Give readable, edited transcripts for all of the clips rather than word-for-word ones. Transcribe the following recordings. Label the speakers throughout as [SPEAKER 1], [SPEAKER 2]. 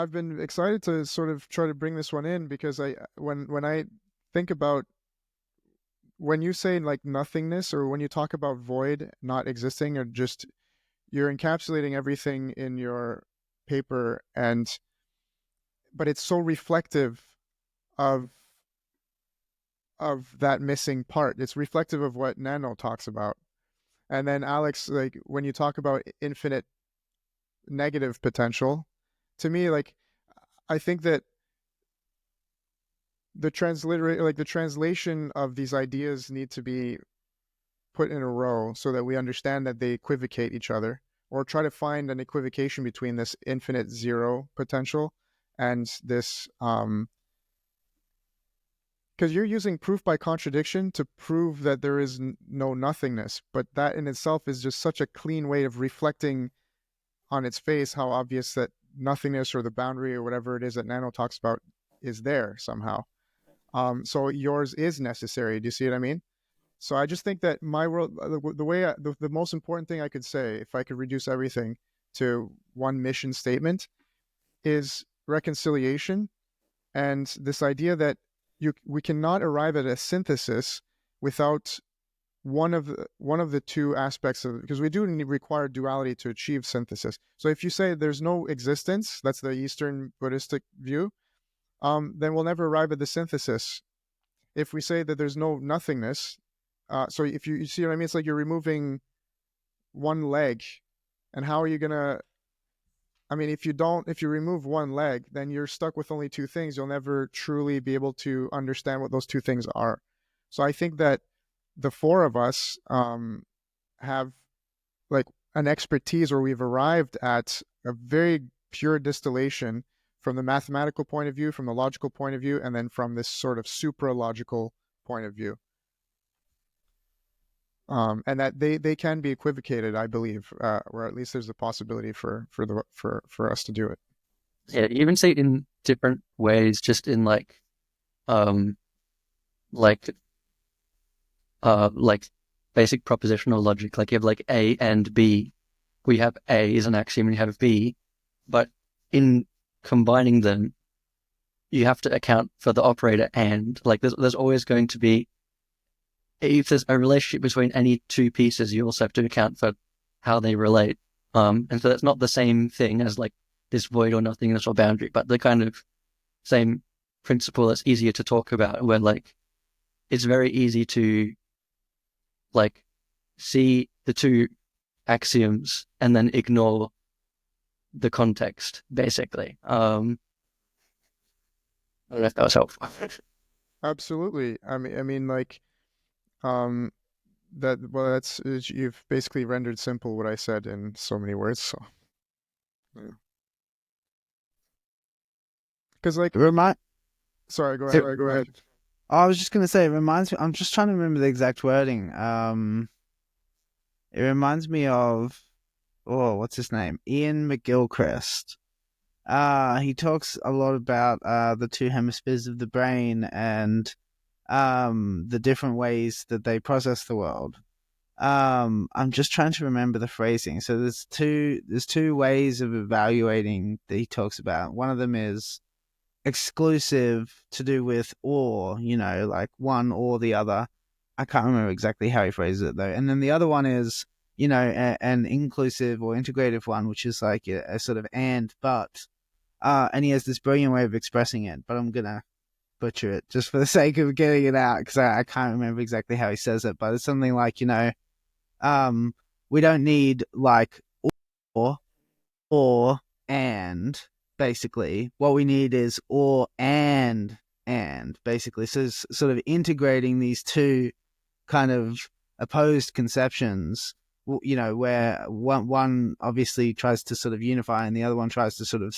[SPEAKER 1] I've been excited to sort of try to bring this one in because when I think about when you say like nothingness or when you talk about void not existing or just you're encapsulating everything in your paper and but it's so reflective of that missing part. It's reflective of what Nano talks about. And then Alex, like when you talk about infinite negative potential, to me, like I think that the translation of these ideas need to be put in a row so that we understand that they equivocate each other, or try to find an equivocation between this infinite zero potential and this because you're using proof by contradiction to prove that there is no nothingness, but that in itself is just such a clean way of reflecting on its face how obvious that nothingness or the boundary or whatever it is that Nano talks about is there somehow. So yours is necessary. Do you see what I mean? So I just think that my world, the way the most important thing I could say, if I could reduce everything to one mission statement, is reconciliation and this idea that we cannot arrive at a synthesis without one of the two aspects of, because we do require duality to achieve synthesis. So if you say there's no existence, that's the Eastern Buddhistic view, then we'll never arrive at the synthesis. If we say that there's no nothingness, so if you see what I mean, it's like you're removing one leg, and how are you gonna? I mean, if you remove one leg, then you're stuck with only two things. You'll never truly be able to understand what those two things are. So I think that the four of us have like an expertise where we've arrived at a very pure distillation from the mathematical point of view, from the logical point of view, and then from this sort of supra-logical point of view. And that they can be equivocated, I believe, or at least there's a possibility for us to do it.
[SPEAKER 2] Yeah, you even see it in different ways, just in um like like basic propositional logic. Like you have like A and B. We have A is an axiom and you have B, but in combining them, you have to account for the operator and. Like there's always going to be, if there's a relationship between any two pieces, you also have to account for how they relate. And so that's not the same thing as like this void or nothingness or boundary, but the kind of same principle that's easier to talk about, where like it's very easy to like see the two axioms and then ignore the context, basically. I don't know if that was helpful.
[SPEAKER 1] Absolutely. I mean, like um, that. Well, you've basically rendered simple what I said in so many words. So, because like,
[SPEAKER 3] Remind
[SPEAKER 1] sorry, go
[SPEAKER 3] it,
[SPEAKER 1] ahead. Go ahead.
[SPEAKER 3] I was just gonna say, it reminds me. I'm just trying to remember the exact wording. It reminds me of, oh, what's his name? Ian McGilchrist. He talks a lot about the two hemispheres of the brain and the different ways that they process the world. I'm just trying to remember the phrasing. So there's two ways of evaluating that he talks about. One of them is exclusive, to do with or, like one or the other. I can't remember exactly how he phrases it though. And then the other one is, an inclusive or integrative one, which is like a sort of and but. And he has this brilliant way of expressing it, but I'm gonna butcher it just for the sake of getting it out because I can't remember exactly how he says it. But it's something like, we don't need like or or and, basically. What we need is or and basically. So it's sort of integrating these two kind of opposed conceptions, where one obviously tries to sort of unify and the other one tries to sort of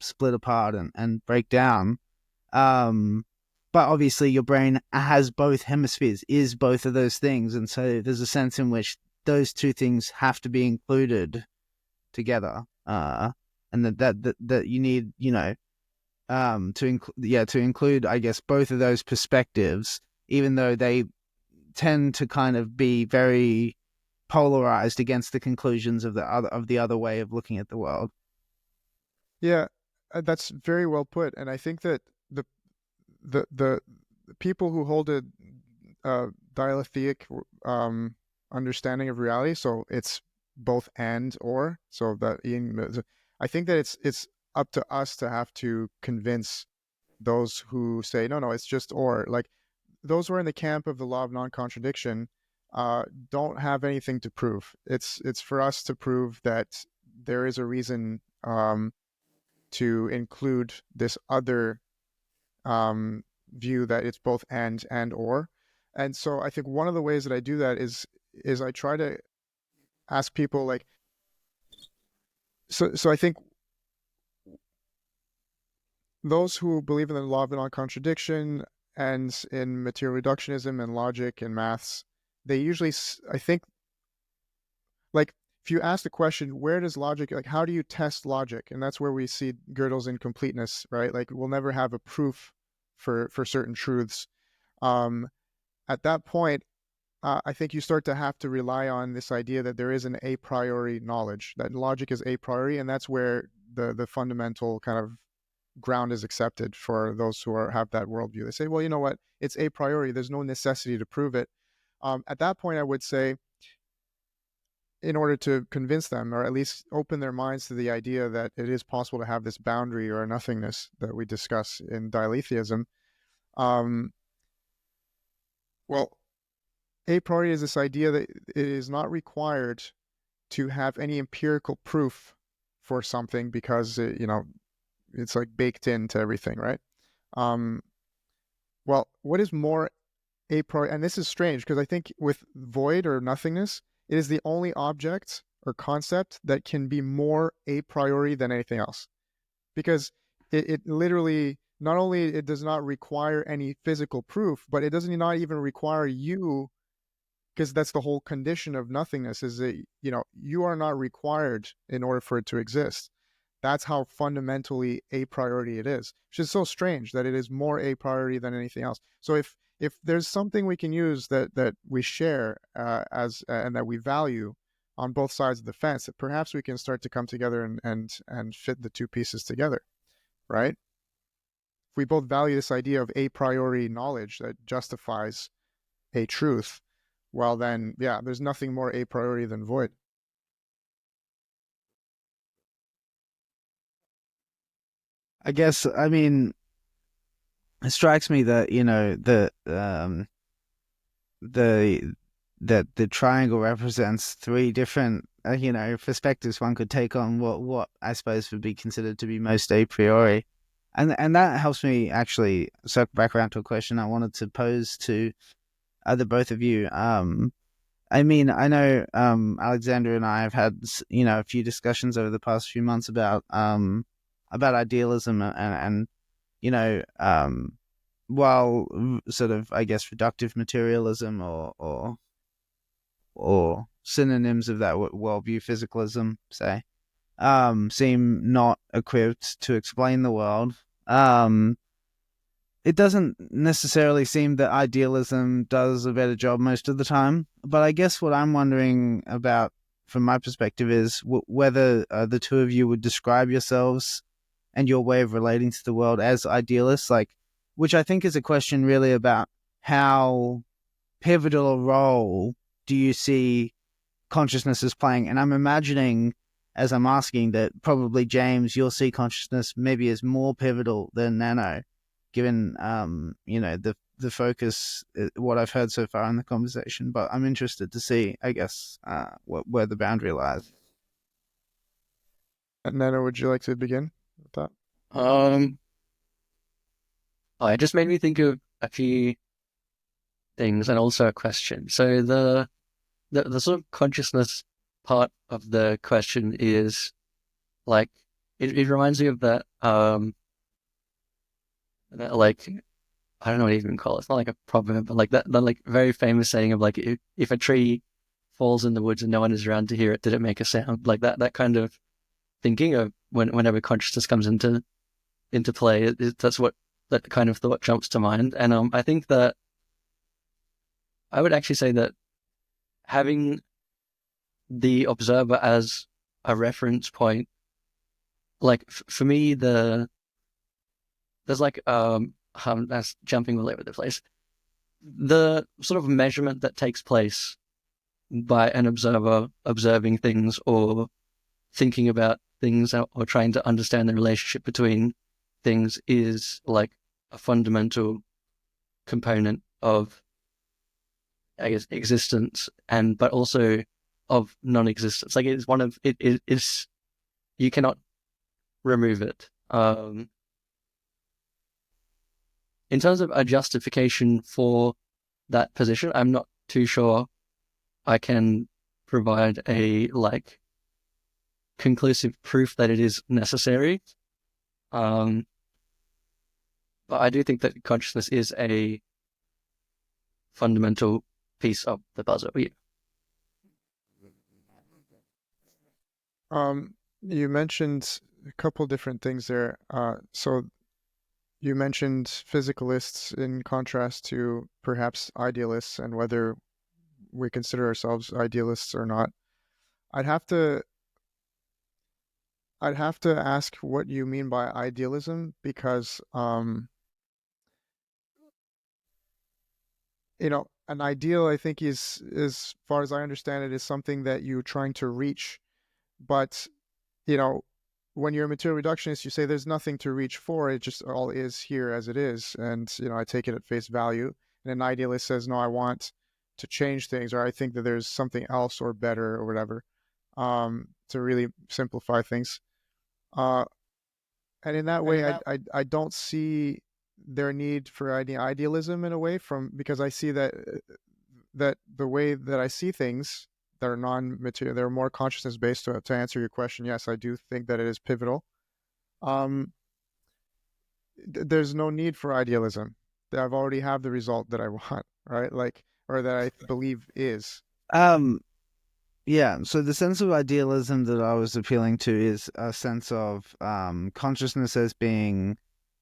[SPEAKER 3] split apart and break down. But obviously your brain has both hemispheres, is both of those things, and so there's a sense in which those two things have to be included together. And that you need, to include, I guess, both of those perspectives, even though they tend to kind of be very polarized against the conclusions of the other way of looking at the world.
[SPEAKER 1] Yeah, that's very well put, and I think that the people who hold a dialectic understanding of reality, so it's both and or, so that I think that it's up to us to have to convince those who say no, it's just or. Like those who are in the camp of the law of non-contradiction don't have anything to prove. It's for us to prove that there is a reason to include this other view, that it's both and or. And so I think one of the ways that I do that is I try to ask people like, so I think those who believe in the law of non-contradiction and in material reductionism and logic and maths, they usually, I think, like if you ask the question, where does logic, like how do you test logic? And that's where we see Gödel's incompleteness, right? Like we'll never have a proof for certain truths. At that point, I think you start to have to rely on this idea that there is an a priori knowledge, that logic is a priori, and that's where the fundamental kind of ground is accepted for those who have that worldview. They say, well, you know what, it's a priori. There's no necessity to prove it. At that point, I would say, in order to convince them, or at least open their minds to the idea that it is possible to have this boundary or nothingness that we discuss in dialetheism, well, a priori is this idea that it is not required to have any empirical proof for something because it's like baked into everything, right? Well, what is more a priori, and this is strange because I think with void or nothingness, it is the only object or concept that can be more a priori than anything else, because it literally, not only it does not require any physical proof, but it doesn't not even require you, because that's the whole condition of nothingness, is that you are not required in order for it to exist. That's how fundamentally a priori it is, which is so strange that it is more a priori than anything else. So if there's something we can use that we share as and that we value on both sides of the fence, that perhaps we can start to come together and fit the two pieces together, right? If we both value this idea of a priori knowledge that justifies a truth, well then, yeah, there's nothing more a priori than void.
[SPEAKER 3] I guess, I mean, it strikes me that the that the triangle represents three different perspectives one could take on what I suppose would be considered to be most a priori, and that helps me actually circle back around to a question I wanted to pose to the both of you. I mean, I know Alexander and I have had a few discussions over the past few months about idealism and while sort of, I guess, reductive materialism or synonyms of that worldview, physicalism, say, seem not equipped to explain the world. It doesn't necessarily seem that idealism does a better job most of the time. But I guess what I'm wondering about, from my perspective, is whether the two of you would describe yourselves and your way of relating to the world as idealists, which I think is a question really about how pivotal a role do you see consciousness as playing. And I'm imagining, as I'm asking, that probably, James, you'll see consciousness maybe as more pivotal than Nano, given the focus, what I've heard so far in the conversation. But I'm interested to see, I guess, where the boundary lies.
[SPEAKER 1] Nano, would you like to begin with that?
[SPEAKER 2] It just made me think of a few things and also a question. So the sort of consciousness part of the question is like it reminds me of that like, I don't know what you even call it. It's not like a proverb, but like that like very famous saying of like, if a tree falls in the woods and no one is around to hear it, did it make a sound? Like that kind of thinking of whenever consciousness comes into play. That's what that kind of thought jumps to mind. And I think that I would actually say that having the observer as a reference point like for me, there's like that's jumping all over the place. The sort of measurement that takes place by an observer observing things or thinking about things or trying to understand the relationship between things is like a fundamental component of, I guess, existence, but also of non-existence. Like it's one of it is, you cannot remove it. In terms of a justification for that position, I'm not too sure I can provide a like conclusive proof that it is necessary. But I do think that consciousness is a fundamental piece of the puzzle. Yeah.
[SPEAKER 1] You mentioned a couple different things there. So you mentioned physicalists in contrast to perhaps idealists, and whether we consider ourselves idealists or not. I'd have to ask what you mean by idealism, because an ideal, I think, is, as far as I understand it, is something that you're trying to reach. But you know, when you're a material reductionist, you say there's nothing to reach for. It just all is here as it is, and I take it at face value. And an idealist says, no, I want to change things, or I think that there's something else or better or whatever. To really simplify things. And in that way, I don't see their need for idealism in a way, because I see that the way that I see things that are non-material, they're more consciousness based. To answer your question, yes, I do think that it is pivotal. There's no need for idealism. I've already have the result that I want, right? Like, or that I believe is.
[SPEAKER 3] Yeah, so the sense of idealism that I was appealing to is a sense of consciousness as being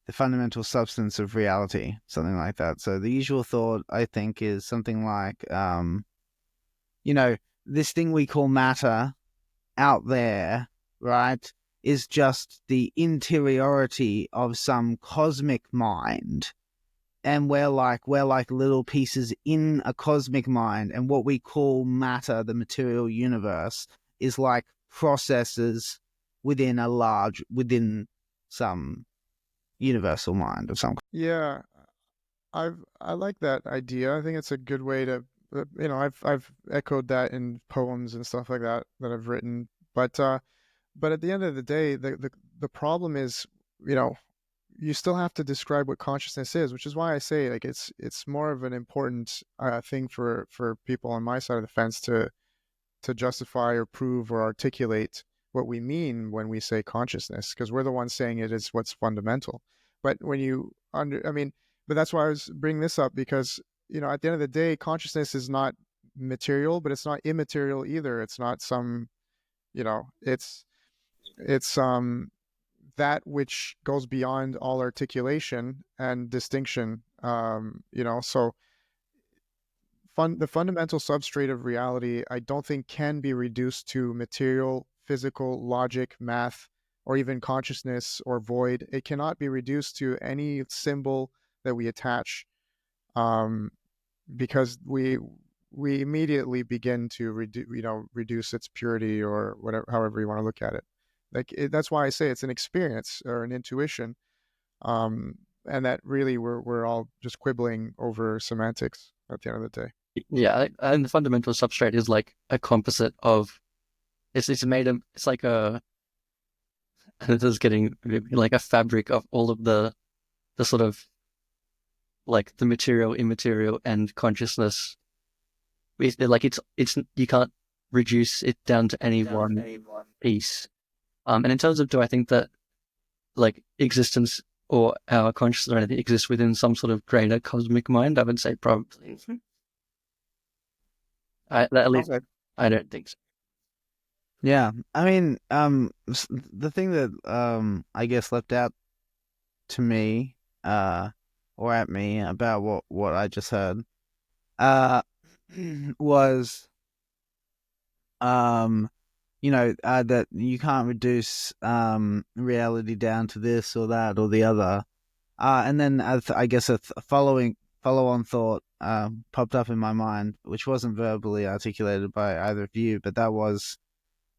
[SPEAKER 3] the fundamental substance of reality, something like that. So the usual thought, I think, is something like, this thing we call matter out there, right, is just the interiority of some cosmic mind. And we're like little pieces in a cosmic mind, and what we call matter, the material universe, is like processes within some universal mind of some.
[SPEAKER 1] Yeah, I like that idea. I think it's a good way to, I've echoed that in poems and stuff like that I've written. But at the end of the day, the problem is, you know, you still have to describe what consciousness is, which is why I say, like, it's more of an important thing for people on my side of the fence to justify or prove or articulate what we mean when we say consciousness, because we're the ones saying it is what's fundamental. But when but that's why I was bringing this up, because at the end of the day, consciousness is not material, but it's not immaterial either. It's not some, it's that which goes beyond all articulation and distinction. So the fundamental substrate of reality, I don't think, can be reduced to material, physical, logic, math, or even consciousness or void. It cannot be reduced to any symbol that we attach, because we immediately begin to reduce its purity, or whatever, however you want to look at it. That's why I say it's an experience or an intuition, and that really we're all just quibbling over semantics at the end of the day.
[SPEAKER 2] Yeah, and the fundamental substrate is like a composite of, it's made of, it's like this is getting like a fabric of all of the sort of like the material, immaterial, and consciousness. It's you can't reduce it down to any one piece. And in terms of, do I think that like existence or our consciousness or anything exists within some sort of greater cosmic mind? I would say probably. At least I don't think so.
[SPEAKER 3] Yeah, I mean, the thing that I guess leapt out to me, or at me about what I just heard, was that you can't reduce reality down to this or that or the other. And then I guess a follow-on thought popped up in my mind, which wasn't verbally articulated by either of you, but that was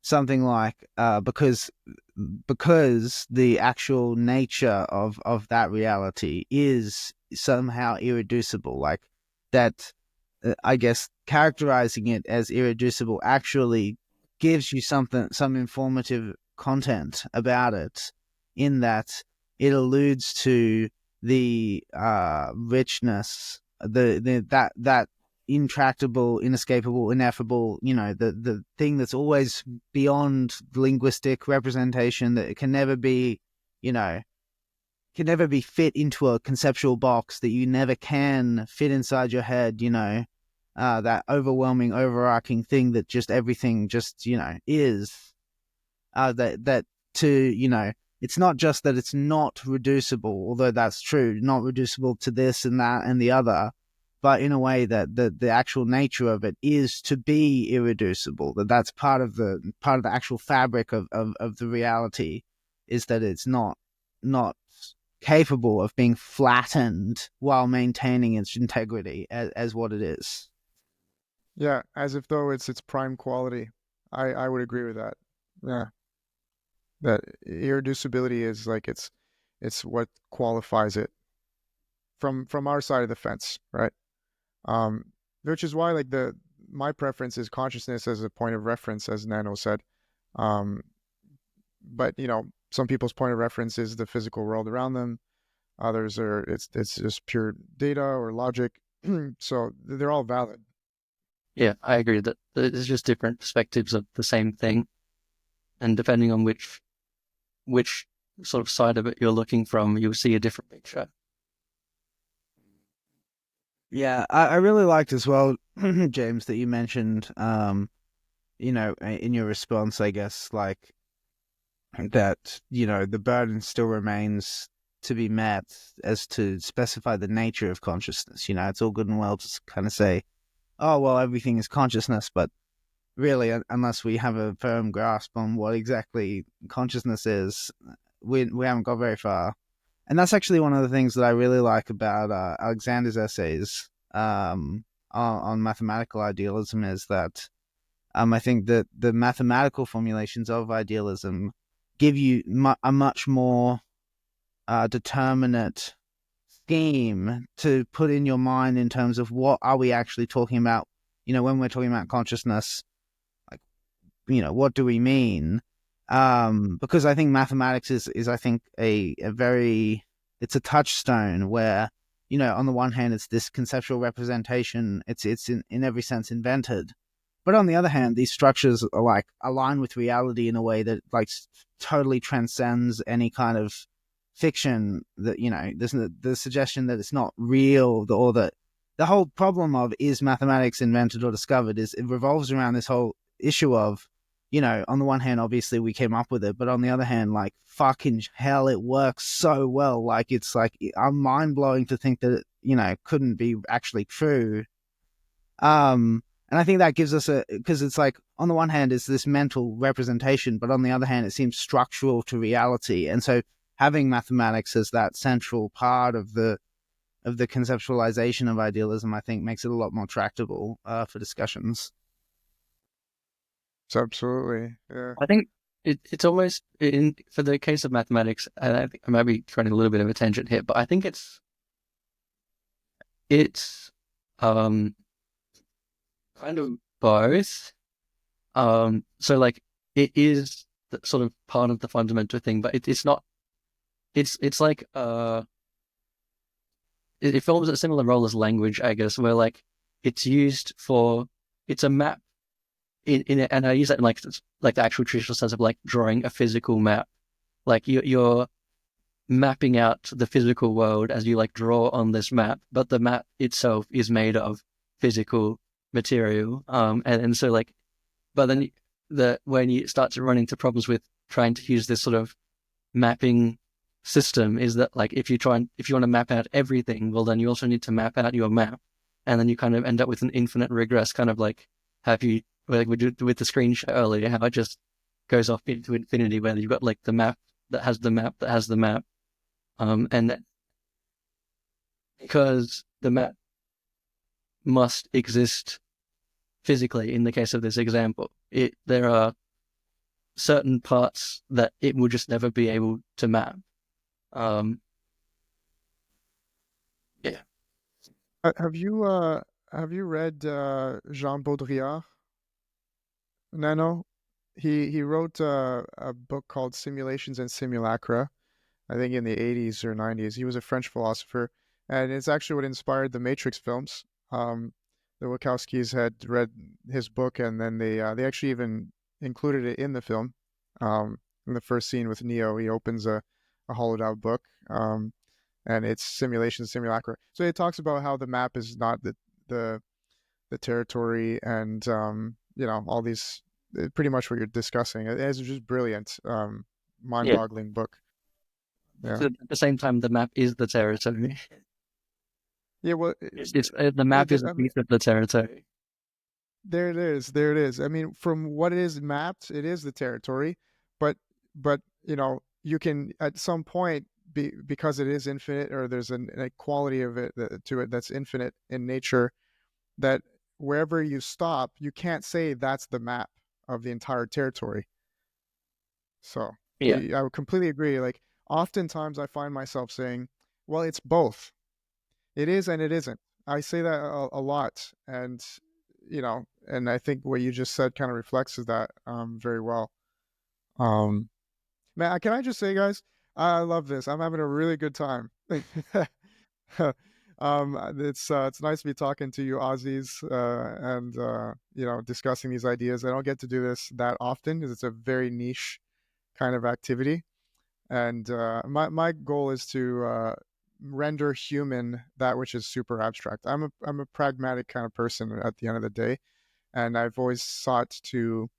[SPEAKER 3] something like because the actual nature of that reality is somehow irreducible, like that. I guess characterizing it as irreducible actually gives you some informative content about it, in that it alludes to the richness, that intractable, inescapable, ineffable, the thing that's always beyond linguistic representation, that it can never be, fit into a conceptual box, that you never can fit inside your head, that overwhelming, overarching thing that just everything just, is. It's not just that it's not reducible, although that's true, not reducible to this and that and the other, but in a way that the actual nature of it is to be irreducible. That's part of the actual fabric of the reality, is that it's not capable of being flattened while maintaining its integrity as what it is.
[SPEAKER 1] Yeah, as if though it's its prime quality. I would agree with that. Yeah, that irreducibility is like it's what qualifies it from our side of the fence, right? Um, which is why like my preference is consciousness as a point of reference, as Nano said. Um, but some people's point of reference is the physical world around them. Others are it's just pure data or logic. So they're all valid.
[SPEAKER 2] Yeah, I agree that there's just different perspectives of the same thing, and depending on which sort of side of it you're looking from, you'll see a different picture.
[SPEAKER 3] Yeah, I really liked as well, James, that you mentioned, in your response, I guess, like that, the burden still remains to be met as to specify the nature of consciousness. It's all good and well to kind of say, oh, well, everything is consciousness, but really, unless we have a firm grasp on what exactly consciousness is, we haven't got very far. And that's actually one of the things that I really like about Alexander's essays on mathematical idealism, is that I think that the mathematical formulations of idealism give you a much more determinate scheme to put in your mind in terms of what are we actually talking about, when we're talking about consciousness, like, what do we mean? Because I think mathematics is I think it's a touchstone where, on the one hand, it's this conceptual representation, it's in every sense invented. But on the other hand, these structures are like aligned with reality in a way that like totally transcends any kind of fiction, that, there's the suggestion that it's not real, or that the whole problem of is mathematics invented or discovered is it revolves around this whole issue of, on the one hand, obviously we came up with it, but on the other hand, like fucking hell, it works so well. Like it's like I'm mind blowing to think that it, couldn't be actually true. And I think that gives us because it's like, on the one hand, it's this mental representation, but on the other hand, it seems structural to reality. And so having mathematics as that central part of the conceptualization of idealism, I think, makes it a lot more tractable for discussions.
[SPEAKER 1] Absolutely, yeah.
[SPEAKER 2] I think it's almost for the case of mathematics, and I think I might be trying a little bit of a tangent here, but I think it's kind of both. So like it is sort of part of the fundamental thing, but it's not. It's like it forms a similar role as language, I guess, where like it's a map in it, and I use that in like the actual traditional sense of like drawing a physical map. Like you're mapping out the physical world as you like draw on this map, but the map itself is made of physical material. And so like, but then when you start to run into problems with trying to use this sort of mapping system, is that like if you want to map out everything, well then you also need to map out your map, and then you kind of end up with an infinite regress, kind of like like we did with the screen share earlier, how it just goes off into infinity, where you've got like the map that has the map that has the map, and because the map must exist physically in the case of this example, there are certain parts that it will just never be able to map. Yeah.
[SPEAKER 1] Have you read Jean Baudrillard, Nano? He wrote a book called Simulations and Simulacra, I think in the 80s or 90s. He was a French philosopher, and it's actually what inspired the Matrix films. The Wachowskis had read his book, and then they actually even included it in the film. In the first scene with Neo, he opens a hollowed out book, and it's simulation simulacra. So it talks about how the map is not the the territory, and all these, pretty much what you're discussing. It's just brilliant,
[SPEAKER 2] Yeah.
[SPEAKER 1] mind-boggling book. Yeah.
[SPEAKER 2] At the same time, the map is the territory.
[SPEAKER 1] Yeah, well,
[SPEAKER 2] The map is a
[SPEAKER 1] I mean,
[SPEAKER 2] piece of the territory.
[SPEAKER 1] there it is. There it is. I mean, from what it is mapped, it is the territory, but but you can at some point, because it is infinite, or there's a quality of it to it that's infinite in nature, that wherever you stop, you can't say that's the map of the entire territory. So
[SPEAKER 2] Yeah.
[SPEAKER 1] I would completely agree. Like, oftentimes I find myself saying, well, it's both. It is and it isn't. I say that a lot, and I think what you just said kind of reflects that very well. Um, Man, can I just say, guys, I love this. I'm having a really good time. It's nice to be talking to you, Aussies, and discussing these ideas. I don't get to do this that often because it's a very niche kind of activity, and my goal is to render human that which is super abstract. I'm a pragmatic kind of person at the end of the day, and I've always sought to,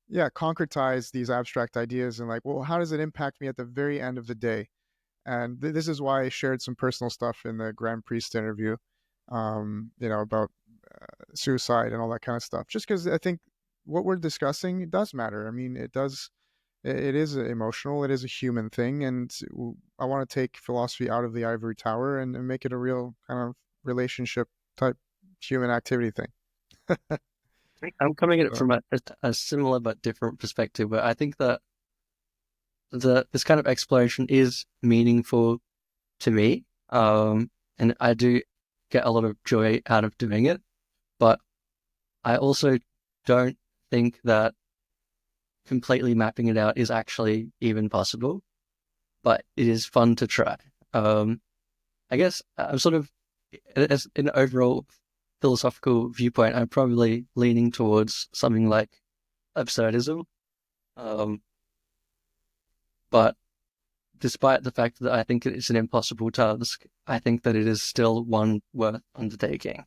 [SPEAKER 1] yeah, concretize these abstract ideas, and like, well, how does it impact me at the very end of the day? And this is why I shared some personal stuff in the Grand Priest interview, about suicide and all that kind of stuff, just because I think what we're discussing does matter. I mean, it does. It is emotional. It is a human thing, and I want to take philosophy out of the ivory tower and make it a real kind of relationship type human activity thing.
[SPEAKER 2] I'm coming at it
[SPEAKER 1] So,
[SPEAKER 2] from a similar but different perspective, where I think that this kind of exploration is meaningful to me, and I do get a lot of joy out of doing it. But I also don't think that completely mapping it out is actually even possible. But it is fun to try. I guess I'm sort of, as an overall philosophical viewpoint, I'm probably leaning towards something like absurdism. But despite the fact that I think it's an impossible task, I think that it is still one worth undertaking.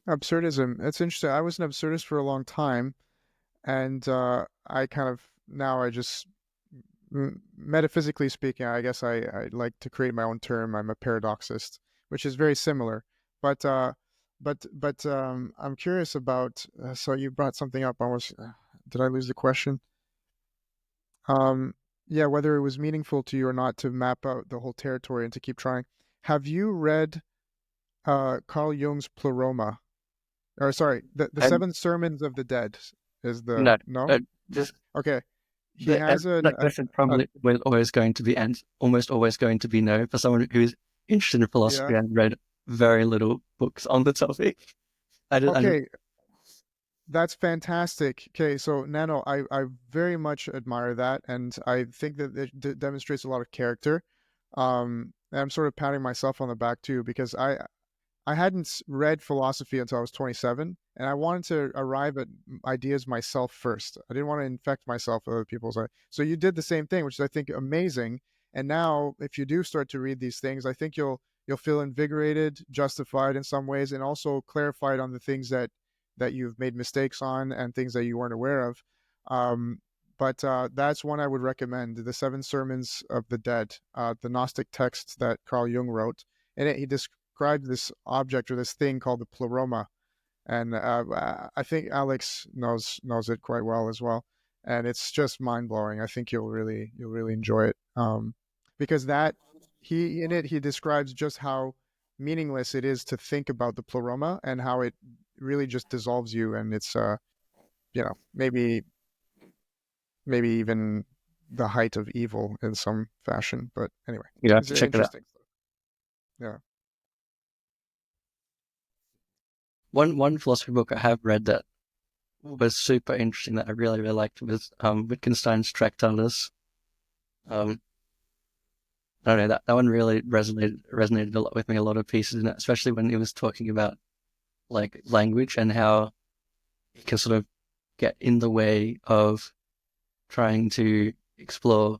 [SPEAKER 1] absurdism. It's interesting. I was an absurdist for a long time, and I kind of now I just metaphysically speaking, I guess I like to create my own term. I'm a paradoxist, which is very similar. But I'm curious about. So you brought something up. Almost, did I lose the question? Um, yeah, whether it was meaningful to you or not to map out the whole territory and to keep trying. Have you read Carl Jung's Pleroma? Or sorry, the
[SPEAKER 2] And
[SPEAKER 1] Seven Sermons of the Dead is the
[SPEAKER 2] no,
[SPEAKER 1] no?
[SPEAKER 2] just
[SPEAKER 1] Okay. He has
[SPEAKER 2] that question
[SPEAKER 1] a
[SPEAKER 2] probably was always going to be, and almost always going to be no, for someone who is interested in
[SPEAKER 1] yeah.
[SPEAKER 2] philosophy and read very little books on the topic. I just
[SPEAKER 1] Okay, that's fantastic. Okay, so Nano, I very much admire that, and I think that it demonstrates a lot of character. And I'm sort of patting myself on the back too, because I hadn't read philosophy until I was 27, and I wanted to arrive at ideas myself first. I didn't want to infect myself with other people's. So you did the same thing, which is, I think, amazing. And now, if you do start to read these things, I think you'll feel invigorated, justified in some ways, and also clarified on the things that you've made mistakes on and things that you weren't aware of. Um, but that's one I would recommend: the Seven Sermons of the Dead, the Gnostic texts that Carl Jung wrote. And he described this object or this thing called the pleroma, and I think Alex knows it quite well as well, and it's just mind blowing. I think you'll really enjoy it, because that he describes just how meaningless it is to think about the pleroma and how it really just dissolves you, and it's maybe even the height of evil in some fashion. But anyway,
[SPEAKER 2] You have
[SPEAKER 1] it's
[SPEAKER 2] to check it out.
[SPEAKER 1] interesting stuff. Yeah.
[SPEAKER 2] One philosophy book I have read that was super interesting that I really, really liked was Wittgenstein's Tractatus. I don't know, that one really resonated a lot with me, a lot of pieces in it, especially when he was talking about like language and how it can sort of get in the way of trying to explore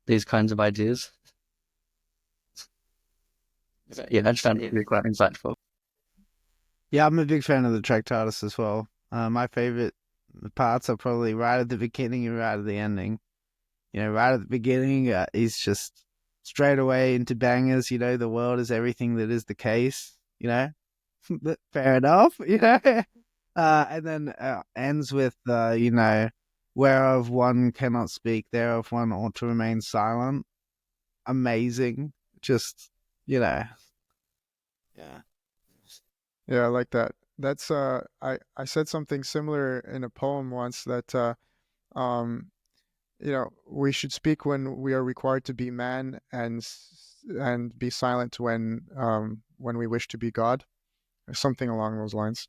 [SPEAKER 2] these kinds of ideas. Yeah, I just found it really quite insightful.
[SPEAKER 3] Yeah, I'm a big fan of the Tractatus as well. My favorite parts are probably right at the beginning and right at the ending. Right at the beginning, he's just straight away into bangers. The world is everything that is the case. Fair enough. And then ends with whereof one cannot speak, thereof one ought to remain silent. Amazing. Just yeah.
[SPEAKER 1] Yeah, I like that. That's I said something similar in a poem once that um we should speak when we are required to be man, and be silent when we wish to be God, or something along those lines.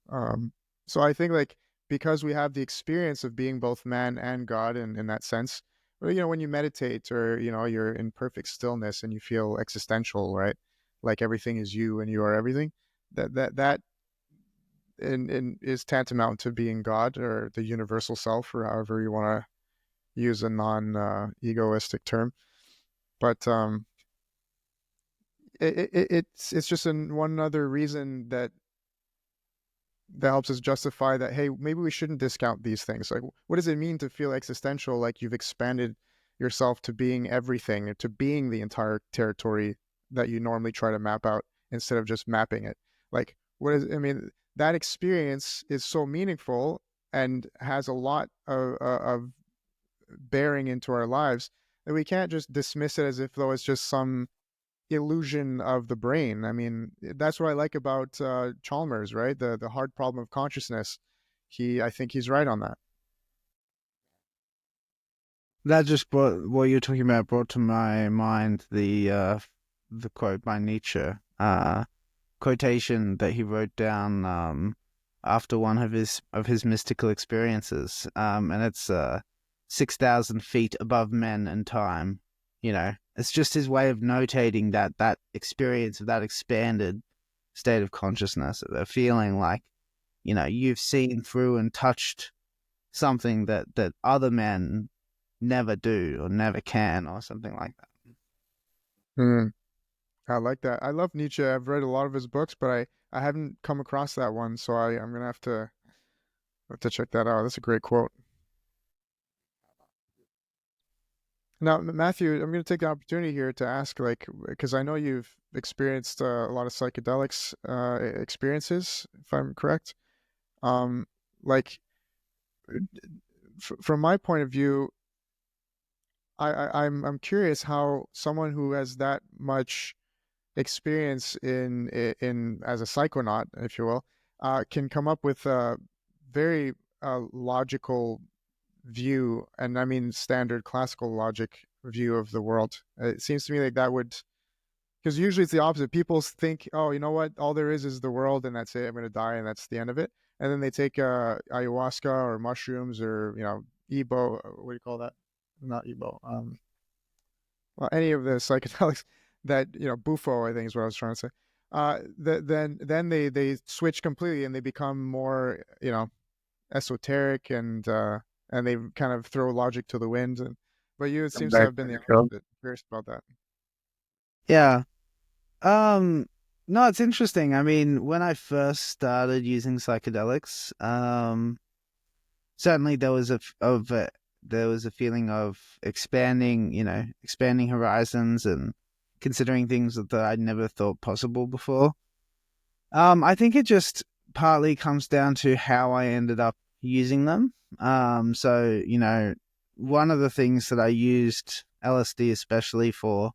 [SPEAKER 1] Um so I think, like, because we have the experience of being both man and God in that sense, or, when you meditate, or you're in perfect stillness and you feel existential, right? Like everything is you and you are everything. That is tantamount to being God, or the universal self, or however you want to use a non egoistic term. But it's just one other reason that helps us justify that, hey, maybe we shouldn't discount these things. Like, what does it mean to feel existential? Like, you've expanded yourself to being everything, or to being the entire territory that you normally try to map out, instead of just mapping it. Like, I mean, that experience is so meaningful and has a lot of bearing into our lives, that we can't just dismiss it as if though it's just some illusion of the brain. I mean, that's what I like about Chalmers, right? The hard problem of consciousness. I think he's right on that.
[SPEAKER 3] That just brought what you're talking about brought to my mind the quote by Nietzsche, quotation that he wrote down after one of his mystical experiences, and it's 6,000 feet above men and time. It's just his way of notating that experience of that expanded state of consciousness, of feeling like you've seen through and touched something that other men never do or never can, or something like that.
[SPEAKER 1] Hmm. I like that. I love Nietzsche. I've read a lot of his books, but I haven't come across that one, so I'm gonna have to check that out. That's a great quote. Now, Matthew, I'm going to take the opportunity here to ask, like, because I know you've experienced a lot of psychedelics experiences, if I'm correct. Um, like, from my point of view, I'm curious how someone who has that much experience in as a psychonaut, if you will, can come up with a very logical view, and I mean standard classical logic view of the world. It seems to me like that would, because usually it's the opposite. People think, oh, you know what, all there is the world, and that's it. I'm going to die, and that's the end of it. And then they take ayahuasca or mushrooms, or Ebo. What do you call that? Not Ebo. Well, any of the psychedelics that Bufo, I think is what I was trying to say. Then they switch completely, and they become more esoteric, and they kind of throw logic to the wind. But it
[SPEAKER 2] I'm
[SPEAKER 1] seems to
[SPEAKER 2] very
[SPEAKER 1] have been the
[SPEAKER 2] sure.
[SPEAKER 1] opposite. Curious about that.
[SPEAKER 3] Yeah. No, it's interesting. I mean, when I first started using psychedelics, certainly there was a feeling of expanding horizons and considering things that I'd never thought possible before. I think it just partly comes down to how I ended up using them. So, you know, one of the things that I used LSD especially for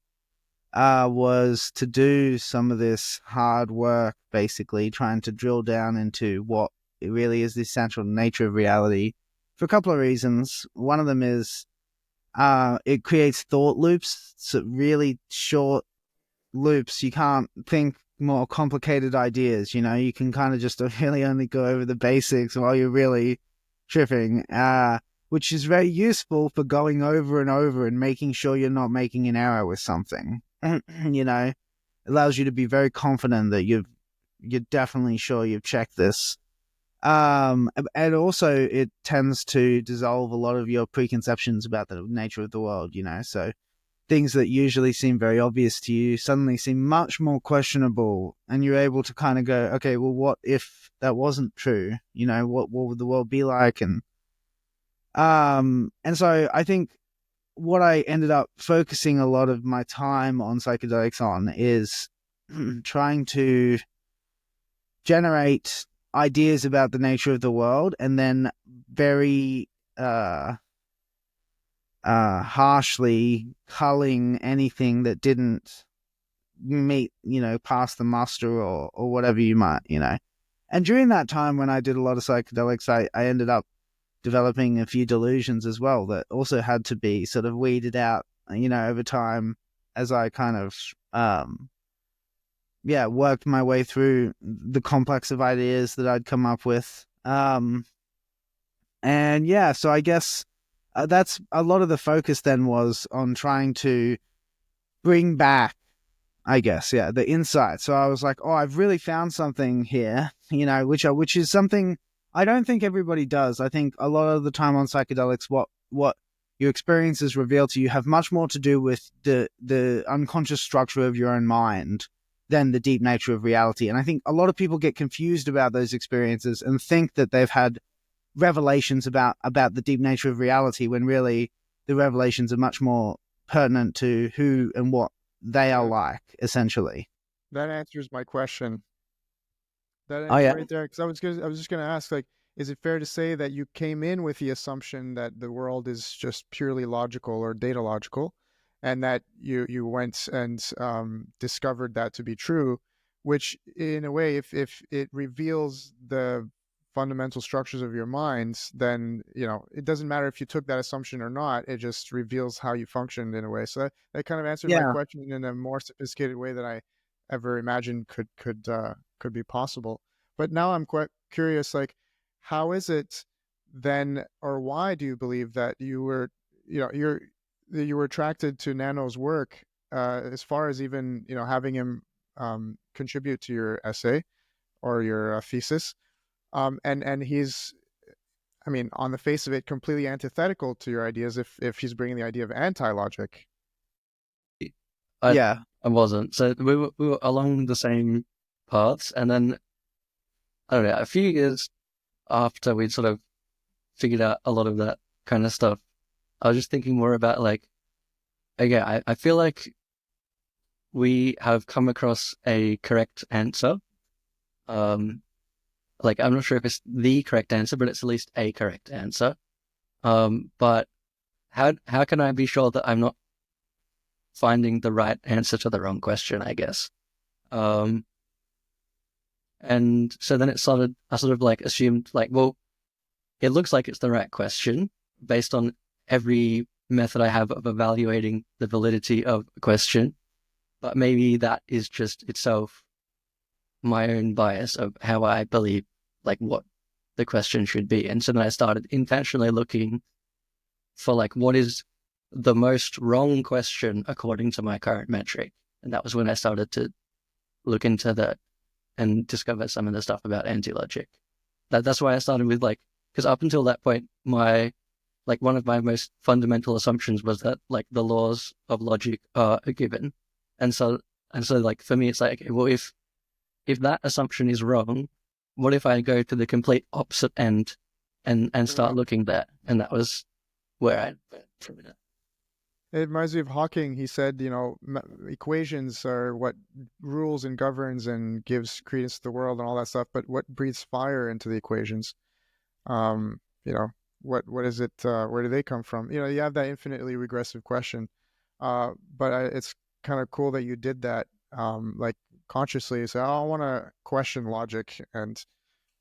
[SPEAKER 3] was to do some of this hard work, basically trying to drill down into what it really is the essential nature of reality for a couple of reasons. One of them is it creates thought loops, so really short loops. You can't think more complicated ideas, you know, you can kind of just really only go over the basics while you're really tripping, which is very useful for going over and over and making sure you're not making an error with something. You know, it allows you to be very confident that you're definitely sure you've checked this. And also it tends to dissolve a lot of your preconceptions about the nature of the world, you know, so things that usually seem very obvious to you suddenly seem much more questionable, and you're able to kind of go, okay, well, what if that wasn't true? You know, what would the world be like? And so I think what I ended up focusing a lot of my time on psychedelics on is trying to generate ideas about the nature of the world, and then very harshly culling anything that didn't meet, you know, pass the muster or whatever you might, you know. And during that time when I did a lot of psychedelics, I ended up developing a few delusions as well that also had to be sort of weeded out, you know, over time as I kind of, worked my way through the complex of ideas that I'd come up with. So I guess that's a lot of the focus then was on trying to bring back, I guess, the insight. So I was like, oh, I've really found something here, you know, which is something I don't think everybody does. I think a lot of the time on psychedelics, what your experiences reveal to you have much more to do with the unconscious structure of your own mind than the deep nature of reality. And I think a lot of people get confused about those experiences and think that they've had revelations about the deep nature of reality, when really the revelations are much more pertinent to who and what they are like, essentially.
[SPEAKER 1] That answers my question. That
[SPEAKER 2] Oh
[SPEAKER 1] answer
[SPEAKER 2] yeah.
[SPEAKER 1] right there, because I was just gonna ask, like, is it fair to say that you came in with the assumption that the world is just purely logical or data logical, and that you went and discovered that to be true, which in a way, if it reveals the fundamental structures of your minds, then you know it doesn't matter if you took that assumption or not. It just reveals how you functioned in a way. So that kind of answered my
[SPEAKER 3] Yeah.
[SPEAKER 1] question in a more sophisticated way than I ever imagined could be possible. But now I'm quite curious, like, how is it then, or why do you believe that you were, you know, that you were attracted to Nano's work, as far as even, you know, having him contribute to your essay or your thesis, and he's, I mean, on the face of it, completely antithetical to your ideas if he's bringing the idea of anti-logic.
[SPEAKER 2] I
[SPEAKER 3] Yeah.
[SPEAKER 2] I wasn't. So we were along the same paths, and then I don't know, a few years after we'd sort of figured out a lot of that kind of stuff, I was just thinking more about like, okay, I feel like we have come across a correct answer. Like I'm not sure if it's the correct answer, but it's at least a correct answer. But how can I be sure that I'm not finding the right answer to the wrong question, I guess? And so then I sort of like assumed like, well, it looks like it's the right question based on every method I have of evaluating the validity of a question. But maybe that is just itself my own bias of how I believe like what the question should be. And so then I started intentionally looking for like, what is the most wrong question according to my current metric? And that was when I started to look into that and discover some of the stuff about anti-logic. That's why I started with like, because up until that point, my like one of my most fundamental assumptions was that like the laws of logic are a given. And so like for me, it's like, okay, well, if that assumption is wrong, what if I go to the complete opposite end and start looking there? And that was where I went from it.
[SPEAKER 1] It reminds me of Hawking. He said, equations are what rules and governs and gives credence to the world and all that stuff. But what breathes fire into the equations? Um, you know, what is it? Where do they come from? You have that infinitely regressive question. But it's kind of cool that you did that, like consciously. You say, "Oh, I want to question logic and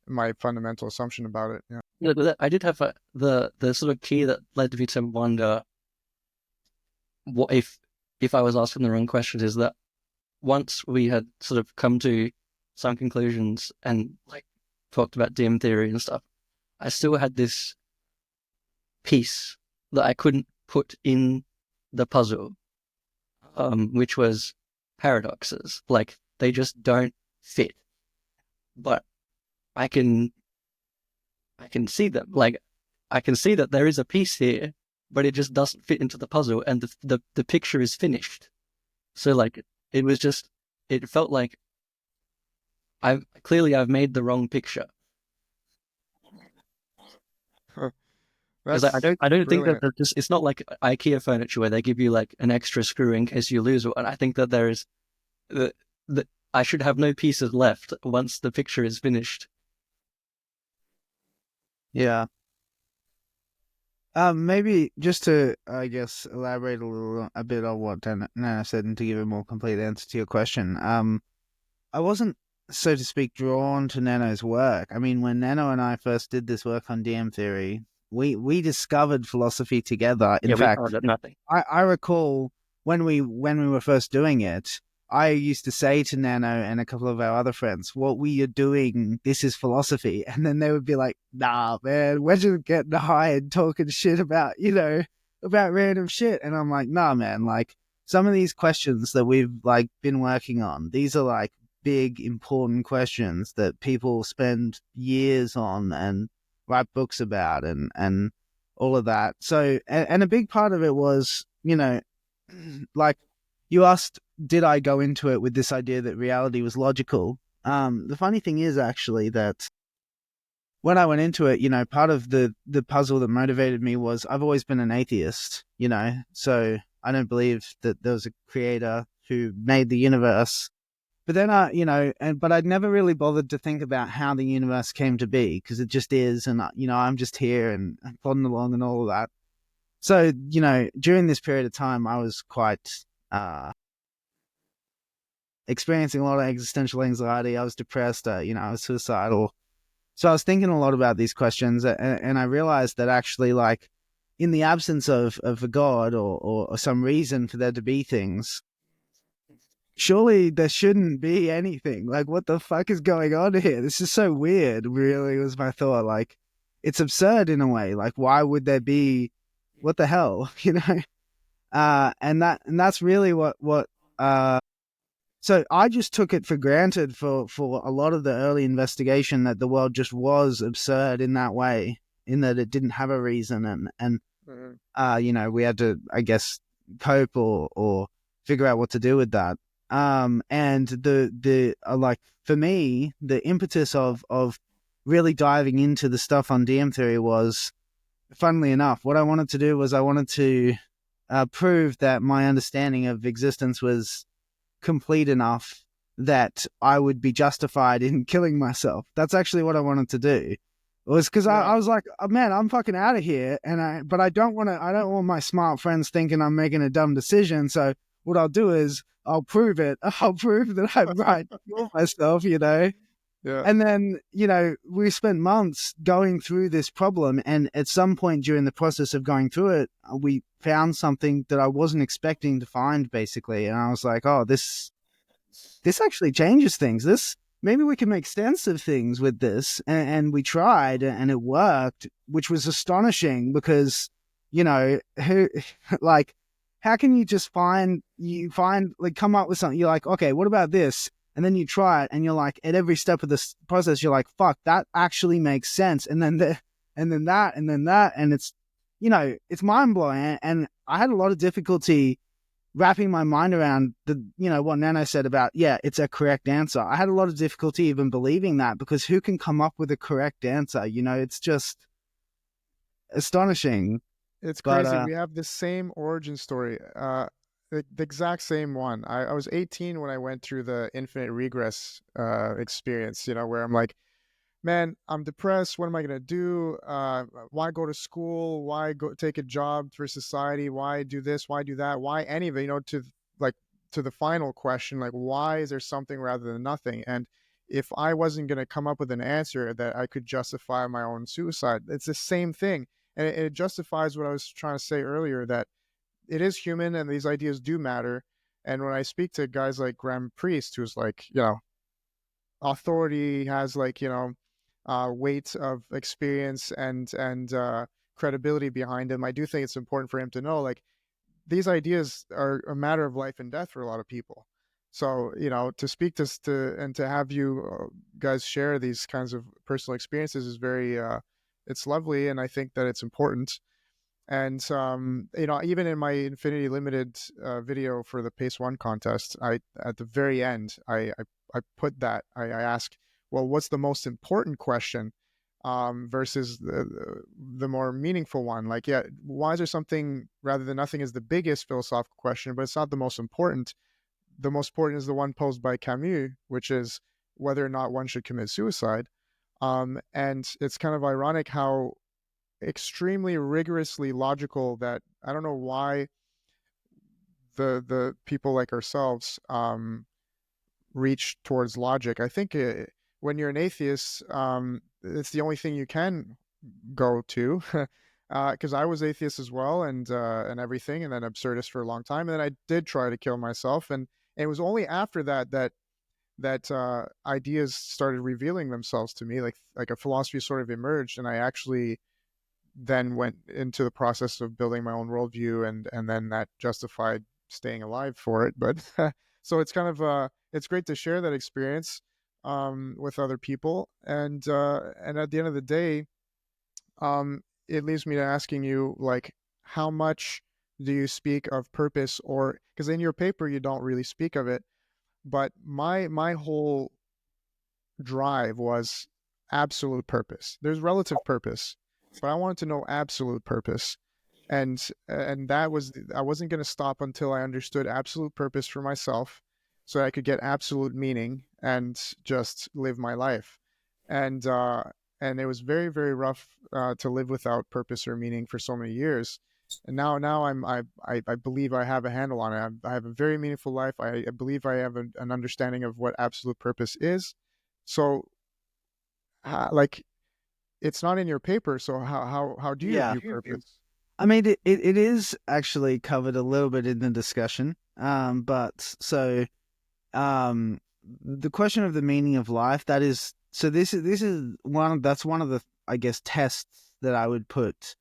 [SPEAKER 1] my fundamental assumption about it." Yeah.
[SPEAKER 2] Yeah, but I did have the sort of key that led me to wonder what if I was asking the wrong questions, is that once we had sort of come to some conclusions and like talked about dim theory and stuff, I still had this piece that I couldn't put in the puzzle, which was paradoxes. Like they just don't fit. But I can see them. Like I can see that there is a piece here, but it just doesn't fit into the puzzle, and the picture is finished. So like it felt like I've made the wrong picture. Because
[SPEAKER 1] That's
[SPEAKER 2] I don't think that
[SPEAKER 1] brilliant.
[SPEAKER 2] it's not like IKEA furniture where they give you like an extra screw in case you lose one. I think that there is that I should have no pieces left once the picture is finished.
[SPEAKER 3] Yeah. Maybe just to, I guess, elaborate a bit on what Nana said and to give a more complete answer to your question. I wasn't, so to speak, drawn to Nano's work. I mean, when Nano and I first did this work on DM theory, we discovered philosophy together. In fact,
[SPEAKER 2] we found nothing.
[SPEAKER 3] I recall when we were first doing it, I used to say to Nano and a couple of our other friends, what we are doing, this is philosophy. And then they would be like, nah, man, we're just getting high and talking shit about, about random shit. And I'm like, nah, man, like some of these questions that we've like been working on, these are like big, important questions that people spend years on and write books about and all of that. So, and a big part of it was, like you asked, did I go into it with this idea that reality was logical? The funny thing is actually that when I went into it, part of the puzzle that motivated me was I've always been an atheist, so I don't believe that there was a creator who made the universe. But then but I'd never really bothered to think about how the universe came to be because it just is. And, I'm just here and plodding along and all of that. So, during this period of time, I was quite, experiencing a lot of existential anxiety. I was depressed, I was suicidal. So I was thinking a lot about these questions, and I realized that actually, like, in the absence of a god or some reason for there to be things, surely there shouldn't be anything. Like, what the fuck is going on here? This is so weird, really, was my thought. Like, it's absurd in a way. Like, why would there be, what the hell, and that's really what so I just took it for granted for a lot of the early investigation that the world just was absurd in that way, in that it didn't have a reason, and we had to, I guess, cope or figure out what to do with that. And the like for me, the impetus of really diving into the stuff on DM theory was, funnily enough, what I wanted to do was I wanted to prove that my understanding of existence was complete enough that I would be justified in killing myself. That's actually what I wanted to do. It was because I was like, oh, man, I'm fucking out of here, but I don't want my smart friends thinking I'm making a dumb decision. So what I'll do is I'll prove it. I'll prove that I'm right to kill myself,
[SPEAKER 1] Yeah.
[SPEAKER 3] And then, we spent months going through this problem. And at some point during the process of going through it, we found something that I wasn't expecting to find, basically. And I was like, oh, this actually changes things. Maybe we can make sense of things with this. And we tried and it worked, which was astonishing because, how can you just come up with something? You're like, okay, what about this? And then you try it, and you're like, at every step of this process, you're like, fuck, that actually makes sense. And then that, and that, and it's, it's mind blowing. And I had a lot of difficulty wrapping my mind around what Nano said about, it's a correct answer. I had a lot of difficulty even believing that, because who can come up with a correct answer? It's just astonishing.
[SPEAKER 1] It's
[SPEAKER 3] But
[SPEAKER 1] crazy. We have the same origin story, the exact same one. I was 18 when I went through the infinite regress experience, where I'm like, man, I'm depressed. What am I gonna do? Why go to school? Why go take a job for society? Why do this? Why do that? Why any of it? Like to the final question, like why is there something rather than nothing? And if I wasn't gonna come up with an answer that I could justify my own suicide, it's the same thing, and it justifies what I was trying to say earlier, that it is human and these ideas do matter. And when I speak to guys like Graham Priest, who's like, authority, has like, weight of experience and credibility behind him, I do think it's important for him to know, like, these ideas are a matter of life and death for a lot of people. So, to speak to and to have you guys share these kinds of personal experiences is very, it's lovely, and I think that it's important. And even in my Infinity Limited video for the Pace One contest, I at the very end, I put that I ask, well, what's the most important question, versus the more meaningful one? Like, yeah, why is there something rather than nothing is the biggest philosophical question, but it's not the most important. The most important is the one posed by Camus, which is whether or not one should commit suicide. And it's kind of ironic how extremely rigorously logical that, I don't know why the people like ourselves reach towards logic. I think when you're an atheist, it's the only thing you can go to. Because I was atheist as well, and everything, and then absurdist for a long time, and then I did try to kill myself, and it was only after that ideas started revealing themselves to me, like a philosophy sort of emerged, and I actually then went into the process of building my own worldview, and then that justified staying alive for it. But so it's kind of it's great to share that experience with other people, and at the end of the day, it leaves me to asking you, like, how much do you speak of purpose? Or because in your paper you don't really speak of it, but my whole drive was absolute purpose. There's relative purpose, but I wanted to know absolute purpose. And that was, I wasn't going to stop until I understood absolute purpose for myself, so I could get absolute meaning and just live my life. And it was very, very rough to live without purpose or meaning for so many years. And now I believe I have a handle on it. I have a very meaningful life. I believe I have an understanding of what absolute purpose is. So, like, it's not in your paper. So how do you
[SPEAKER 3] yeah,
[SPEAKER 1] view purpose?
[SPEAKER 3] I mean, it is actually covered a little bit in the discussion. But so the question of the meaning of life, that is, so this is that's one of the, I guess, tests that I would put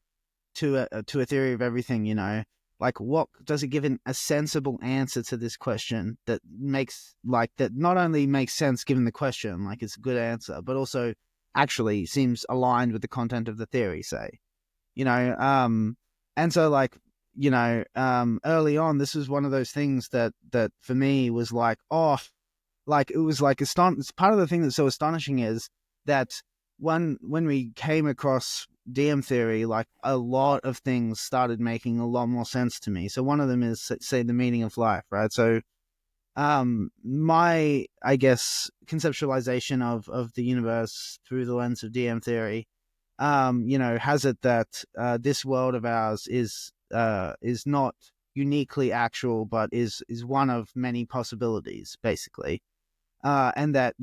[SPEAKER 3] to a theory of everything. Like, what does it give a sensible answer to this question that makes, like, that not only makes sense given the question, like it's a good answer, but also actually seems aligned with the content of the theory, say. And so, like, early on, this was one of those things that for me was like, oh, like, it was like it's part of the thing that's so astonishing is that when we came across DM theory, like, a lot of things started making a lot more sense to me. So one of them is, say, the meaning of life, right? So my, I guess, conceptualization of the universe through the lens of DM theory, has it that this world of ours is not uniquely actual, but is one of many possibilities, basically. And that,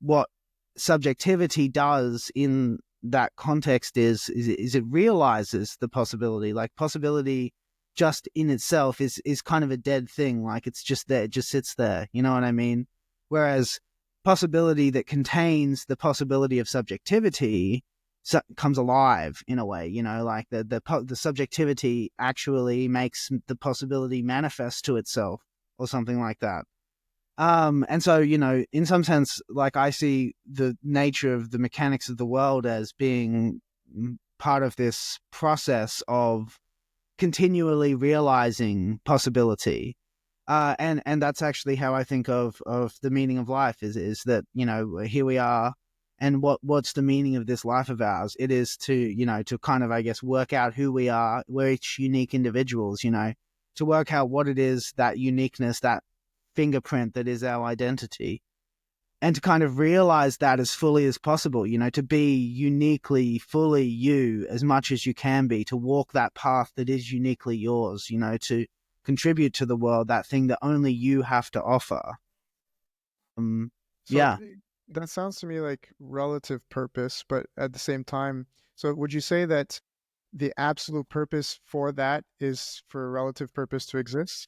[SPEAKER 3] what subjectivity does in that context is it realizes the possibility. Like, possibility just in itself is kind of a dead thing. Like, it's just there, it just sits there. You know what I mean? Whereas possibility that contains the possibility of subjectivity comes alive in a way. Like the subjectivity actually makes the possibility manifest to itself, or something like that. And so, in some sense, like, I see the nature of the mechanics of the world as being part of this process of continually realizing possibility. And that's actually how I think of the meaning of life is that, here we are, And what's the meaning of this life of ours? It is to, you know, to kind of, I guess, work out who we are. We're each unique individuals, you know, to work out what it is, that uniqueness, that fingerprint that is our identity, and to kind of realize that as fully as possible, you know, to be uniquely, fully you as much as you can be, to walk that path that is uniquely yours, you know, to contribute to the world, that thing that only you have to offer.
[SPEAKER 1] So
[SPEAKER 3] Yeah,
[SPEAKER 1] that sounds to me like relative purpose, but at the same time, so would you say that the absolute purpose for that is for a relative purpose to exist?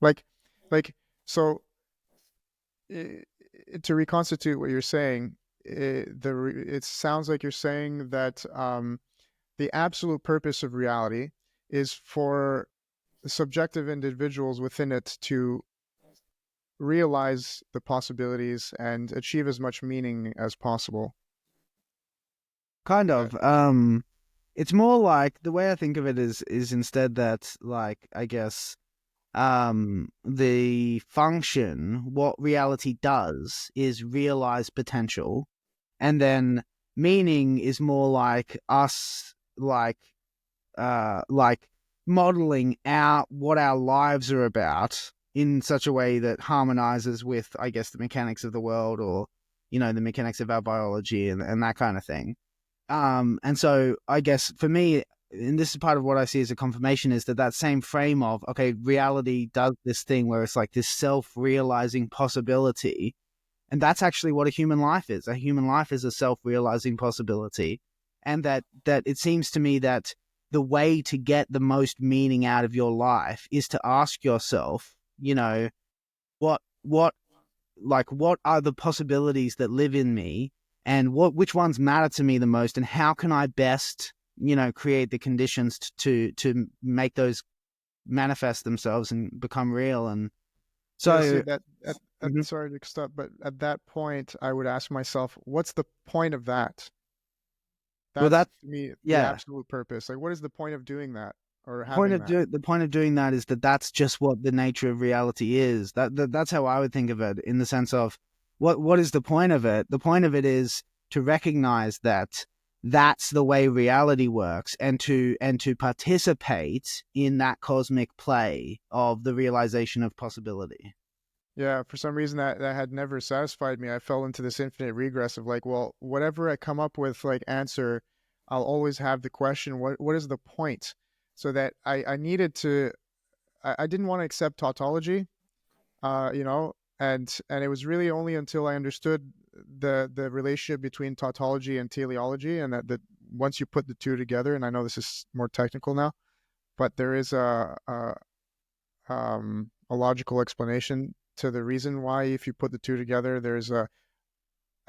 [SPEAKER 1] Like, like, so i to reconstitute what you're saying, it sounds like you're saying that the absolute purpose of reality is for the subjective individuals within it to realize the possibilities and achieve as much meaning as possible.
[SPEAKER 3] kind
[SPEAKER 1] Uh,
[SPEAKER 3] of. It's more like, the way I think of it is instead that, like, I guess, the function, what reality does is realize potential, and then meaning is more like us, like modeling out what our lives are about in such a way that harmonizes with, I guess, the mechanics of the world, or, you know, the mechanics of our biology, and that kind of thing. And so I guess for me, and this is part of what I see as a confirmation, is that that same frame of, okay, reality does this thing where it's like this self-realizing possibility. And that's actually what a human life is. A human life is a self-realizing possibility. And that it seems to me that the way to get the most meaning out of your life is to ask yourself, you know, what what are the possibilities that live in me, and which ones matter to me the most, and how can I best, you know, create the conditions to make those manifest themselves and become real. And
[SPEAKER 1] yeah, see
[SPEAKER 3] so
[SPEAKER 1] that
[SPEAKER 3] Mhm.
[SPEAKER 1] sorry to stop, but at that point, I would ask myself, what's the point of that?
[SPEAKER 3] Well,
[SPEAKER 1] That's
[SPEAKER 3] that
[SPEAKER 1] to me the
[SPEAKER 3] yeah,
[SPEAKER 1] absolute purpose. Like, what is the point of doing that or having that?
[SPEAKER 3] the point of doing that is that that's just what the nature of reality is. That's how I would think of it, in the sense of, what is the point of it? The point of it is to recognize that that's the way reality works, and to participate in that cosmic play of the realization of possibility.
[SPEAKER 1] Yeah, for some reason that had never satisfied me. I fell into this infinite regress of like, well, whatever I come up with, like answer, I'll always have the question, what is the point? So that I needed to, I didn't want to accept tautology, you know, and it was really only until I understood the relationship between tautology and teleology, and that once you put the two together, and I know this is more technical now, but there is a logical explanation to the reason why, if you put the two together, there's at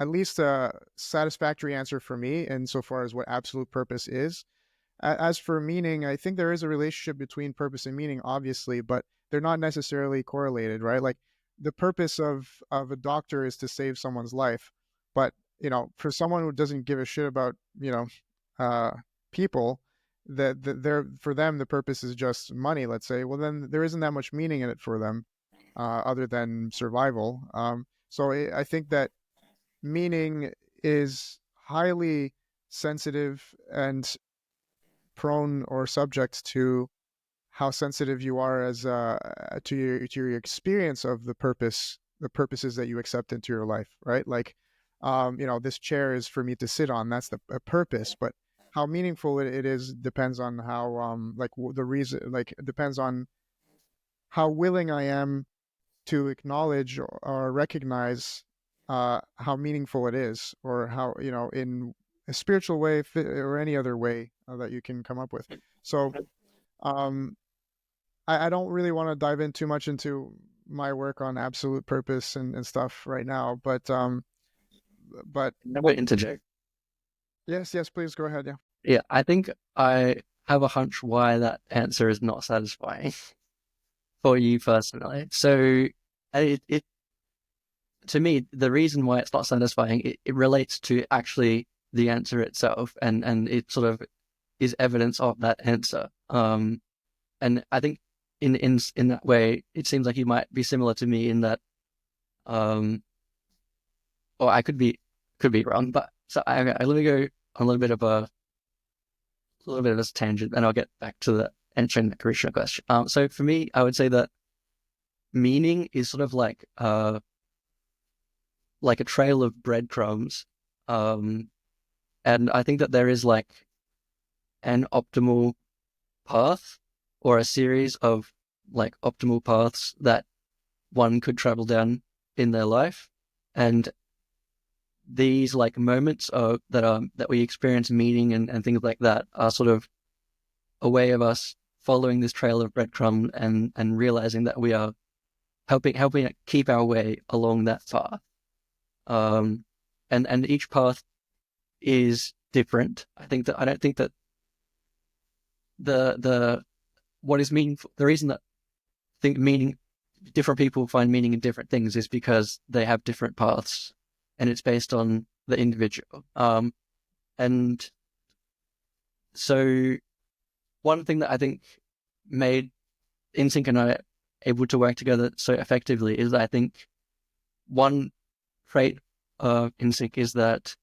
[SPEAKER 1] least a satisfactory answer for me insofar as what absolute purpose is. As for meaning, I think there is a relationship between purpose and meaning, obviously, but they're not necessarily correlated, right? Like the purpose of a doctor is to save someone's life, but you know, for someone who doesn't give a shit about, you know, uh, people, that they're, for them the purpose is just money. Let's say, well, then there isn't that much meaning in it for them, other than survival. So I think that meaning is highly sensitive and prone or subject to how sensitive you are as to your experience of the purposes that you accept into your life, right? Like, you know, this chair is for me to sit on. That's the a purpose, but how meaningful it is depends on how like the reason, like it depends on how willing I am to acknowledge or recognize how meaningful it is, or how, you know, in a spiritual way or any other way that you can come up with. So um, I don't really want to dive in too much into my work on absolute purpose and stuff right now, but
[SPEAKER 2] Never interject.
[SPEAKER 1] yes, please go ahead. Yeah.
[SPEAKER 2] Yeah, I think I have a hunch why that answer is not satisfying for you personally. So it to me, the reason why it's not satisfying, it relates to actually the answer itself, and it sort of is evidence of that answer. And I think in that way, it seems like you might be similar to me in that, um, or I could be wrong, but so I let me go on a little bit of this tangent, and I'll get back to the answering the original question. So for me, I would say that meaning is sort of like a trail of breadcrumbs, and I think that there is like an optimal path or a series of like optimal paths that one could travel down in their life, and these like moments that we experience meaning and things like that are sort of a way of us following this trail of breadcrumb and realizing that we are helping keep our way along that path. And each path is different. I don't think that the what is meaningful, the reason that I think meaning, different people find meaning in different things is because they have different paths, and it's based on the individual. And so one thing that I think made InSync and I able to work together so effectively is that I think one trait of InSync is that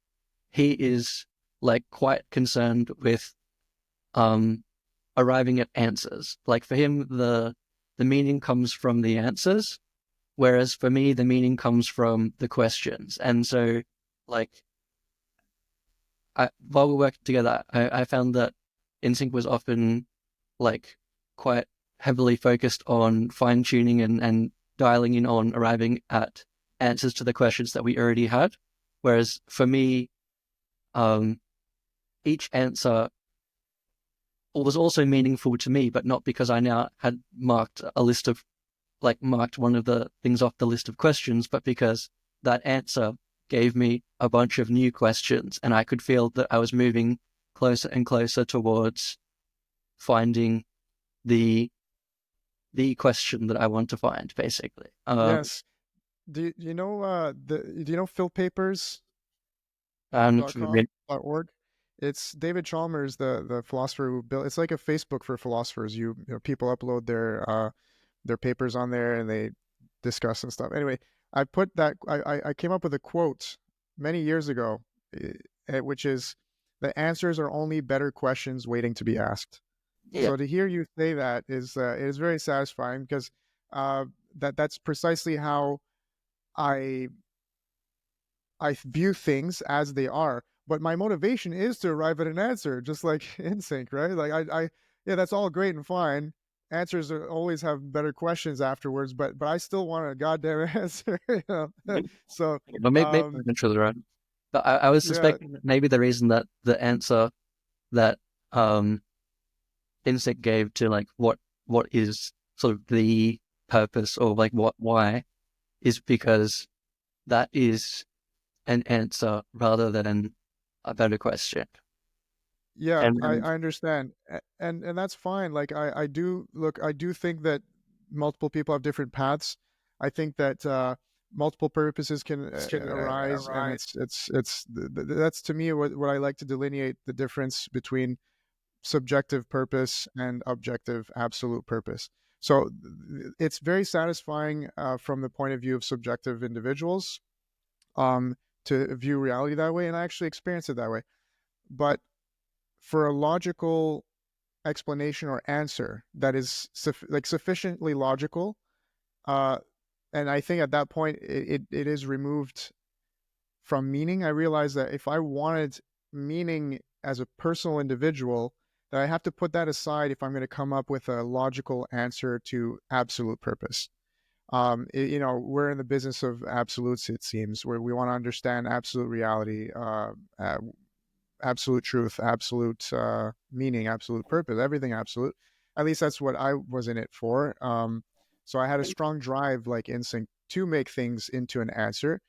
[SPEAKER 2] he is like quite concerned with arriving at answers. Like for him, the meaning comes from the answers, whereas for me, the meaning comes from the questions. And so, like, while we worked together, I found that InSync was often like quite heavily focused on fine tuning and dialing in on arriving at answers to the questions that we already had. Whereas for me, each answer was also meaningful to me, but not because I now had marked one of the things off the list of questions, but because that answer gave me a bunch of new questions, and I could feel that I was moving closer and closer towards finding the question that I want to find, basically.
[SPEAKER 1] Yes. Do you know do you know philpapers.com
[SPEAKER 2] And
[SPEAKER 1] .org? It's David Chalmers, the philosopher who built. It's like a Facebook for philosophers. People upload their papers on there and they discuss and stuff. Anyway, I came up with a quote many years ago, which is, "The answers are only better questions waiting to be asked."
[SPEAKER 2] yeah,
[SPEAKER 1] So to hear you say that is very satisfying, because that's precisely how I view things as they are. But my motivation is to arrive at an answer, just like InSync, right? Like yeah, that's all great and fine. Answers always have better questions afterwards, but I still want a goddamn answer. So,
[SPEAKER 2] but maybe I'm not sure, right? But I was
[SPEAKER 1] yeah,
[SPEAKER 2] suspecting that maybe the reason that the answer that InSync gave to like what is sort of the purpose, or like why, is because that is an answer rather than a better question.
[SPEAKER 1] yeah,
[SPEAKER 2] And
[SPEAKER 1] I understand, and that's fine. Like I do look, I do think that multiple people have different paths. I think that multiple purposes can arise, and that's to me what I like to delineate the difference between subjective purpose and objective absolute purpose. So it's very satisfying from the point of view of subjective individuals, um, to view reality that way, and I actually experience it that way. But for a logical explanation or answer that is sufficiently logical, uh, and I think at that point it is removed from meaning. I realized that if I wanted meaning as a personal individual, that I have to put that aside if I'm going to come up with a logical answer to absolute purpose. We're in the business of absolutes, it seems, where we want to understand absolute reality, absolute truth, absolute meaning, absolute purpose, everything absolute. At least that's what I was in it for. So I had a strong drive, like InSync, to make things into an answer.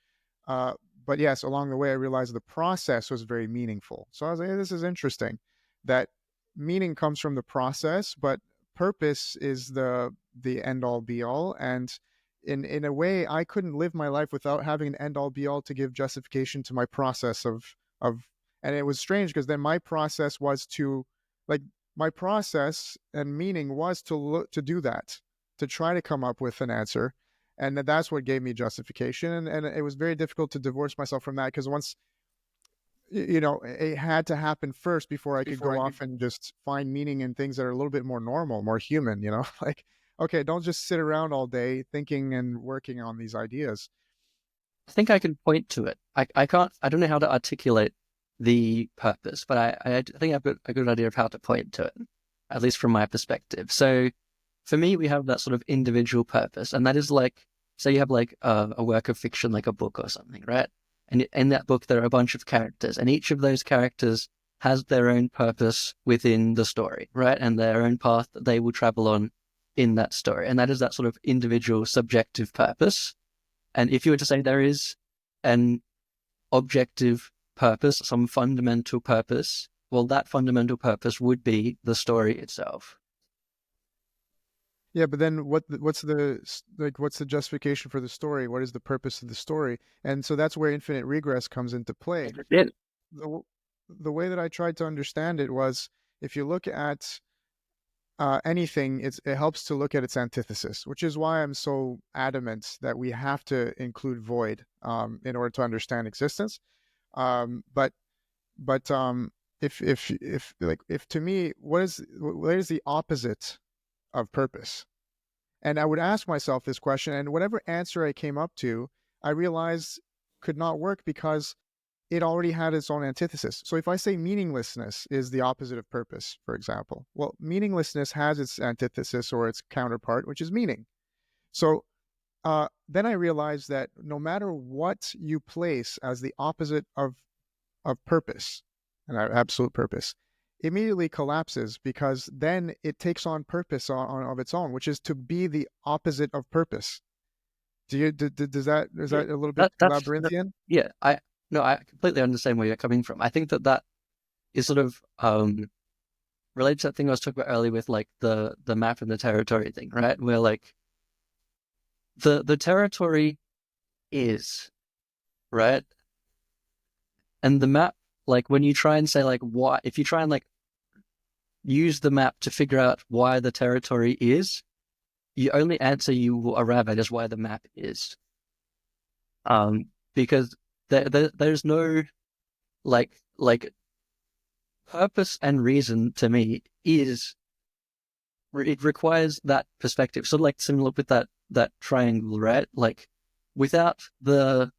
[SPEAKER 1] Uh, but yes, along the way, I realized the process was very meaningful. So I was like, hey, this is interesting. That meaning comes from the process, but purpose is the end all be all. And in a way, I couldn't live my life without having an end all be all to give justification to my process of. And it was strange, because then my process was to, like, my process and meaning was to look to do that, to try to come up with an answer. And that's what gave me justification. And it was very difficult to divorce myself from that, because once, it had to happen first before I could go off and just find meaning in things that are a little bit more normal, more human, like, okay, don't just sit around all day thinking and working on these ideas.
[SPEAKER 2] I think I can point to it. I can't, I don't know how to articulate the purpose, but I think I've got a good idea of how to point to it, at least from my perspective. So for me, we have that sort of individual purpose, and that is like, say you have like a work of fiction, like a book or something, right? And in that book, there are a bunch of characters, and each of those characters has their own purpose within the story, right? And their own path that they will travel on in that story. And that is that sort of individual subjective purpose. And if you were to say there is an objective purpose, some fundamental purpose, well, that fundamental purpose would be the story itself.
[SPEAKER 1] Yeah, but then what's the justification for the story? What is the purpose of the story? And so that's where infinite regress comes into play.
[SPEAKER 2] Yeah.
[SPEAKER 1] The way that I tried to understand it was, if you look at anything, it helps to look at its antithesis, which is why I'm so adamant that we have to include void in order to understand existence. But if to me, what is the opposite of purpose? And I would ask myself this question, and whatever answer I came up to, I realized could not work, because it already had its own antithesis. So if I say meaninglessness is the opposite of purpose, for example, well, meaninglessness has its antithesis or its counterpart, which is meaning. So then I realized that no matter what you place as the opposite of purpose, and absolute purpose, immediately collapses, because then it takes on purpose of its own, which is to be the opposite of purpose. Is that a little bit labyrinthian?
[SPEAKER 2] Yeah, I completely understand where you're coming from. I think that is sort of related to that thing I was talking about earlier with like the map and the territory thing, right? Where like the territory is, right? And the map, like when you try and say like why, if you try and like use the map to figure out why the territory is, the only answer you will arrive at is why the map is. Because there's no like purpose and reason to me is, it requires that perspective. So like similar with that triangle, right? Like without the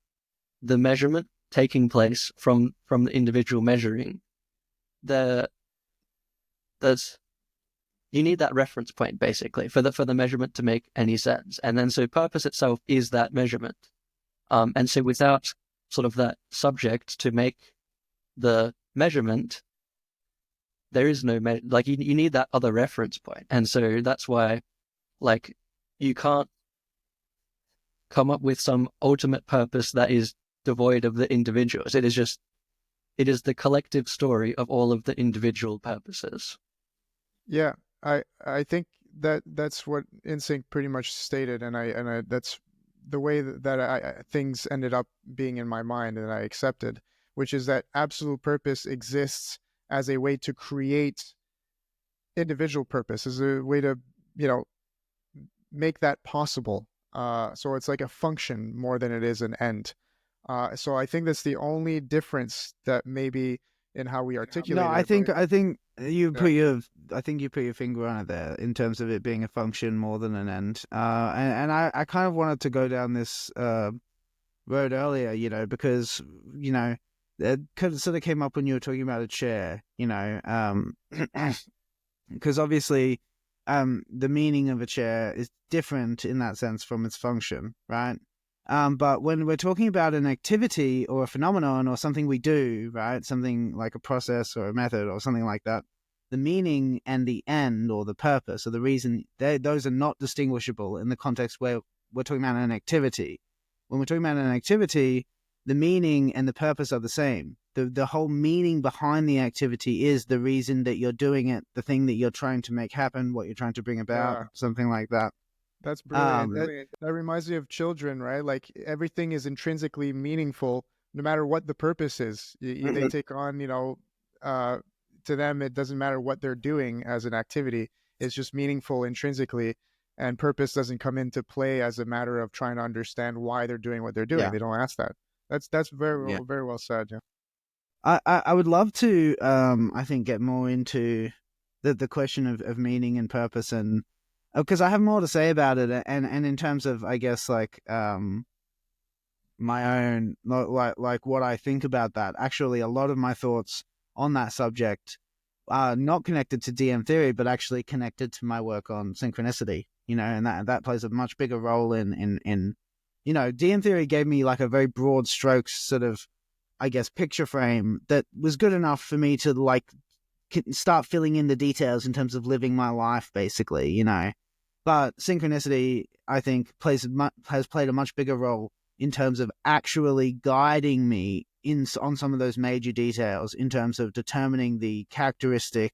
[SPEAKER 2] measurement taking place from the individual measuring, there's you need that reference point basically for the measurement to make any sense. And then so purpose itself is that measurement. And so without sort of that subject to make the measurement, there is no like you need that other reference point. And so that's why like you can't come up with some ultimate purpose that is devoid of the individuals. It is the collective story of all of the individual purposes.
[SPEAKER 1] Yeah, I think that's what InSync pretty much stated, and I that's the way that things ended up being in my mind, and I accepted, which is that absolute purpose exists as a way to create individual purpose, as a way to make that possible. So it's like a function more than it is an end. So I think that's the only difference that maybe in how we articulate.
[SPEAKER 3] No, I think you put your finger on it there in terms of it being a function more than an end. And I kind of wanted to go down this road earlier, because it sort of came up when you were talking about a chair, because obviously the meaning of a chair is different in that sense from its function, right? But when we're talking about an activity or a phenomenon or something we do, right, something like a process or a method or something like that, the meaning and the end or the purpose or the reason, those are not distinguishable in the context where we're talking about an activity. When we're talking about an activity, the meaning and the purpose are the same. The whole meaning behind the activity is the reason that you're doing it, the thing that you're trying to make happen, what you're trying to bring about, something like that.
[SPEAKER 1] That's brilliant. That reminds me of children, right? Like everything is intrinsically meaningful, no matter what the purpose is. They take on, to them, it doesn't matter what they're doing as an activity. It's just meaningful intrinsically. and purpose doesn't come into play as a matter of trying to understand why they're doing what they're doing.
[SPEAKER 3] Yeah.
[SPEAKER 1] They don't ask that. That's
[SPEAKER 3] Yeah.
[SPEAKER 1] very well said. Yeah.
[SPEAKER 3] I would love to I think get more into the question of meaning and purpose, and because I have more to say about it, and in terms of, I guess, like my own, like what I think about that. Actually, a lot of my thoughts on that subject are not connected to DM theory, but actually connected to my work on synchronicity. And that plays a much bigger role in DM theory gave me like a very broad strokes sort of, I guess, picture frame that was good enough for me to like start filling in the details in terms of living my life, basically. But synchronicity, I think, has played a much bigger role in terms of actually guiding me on some of those major details, in terms of determining the characteristic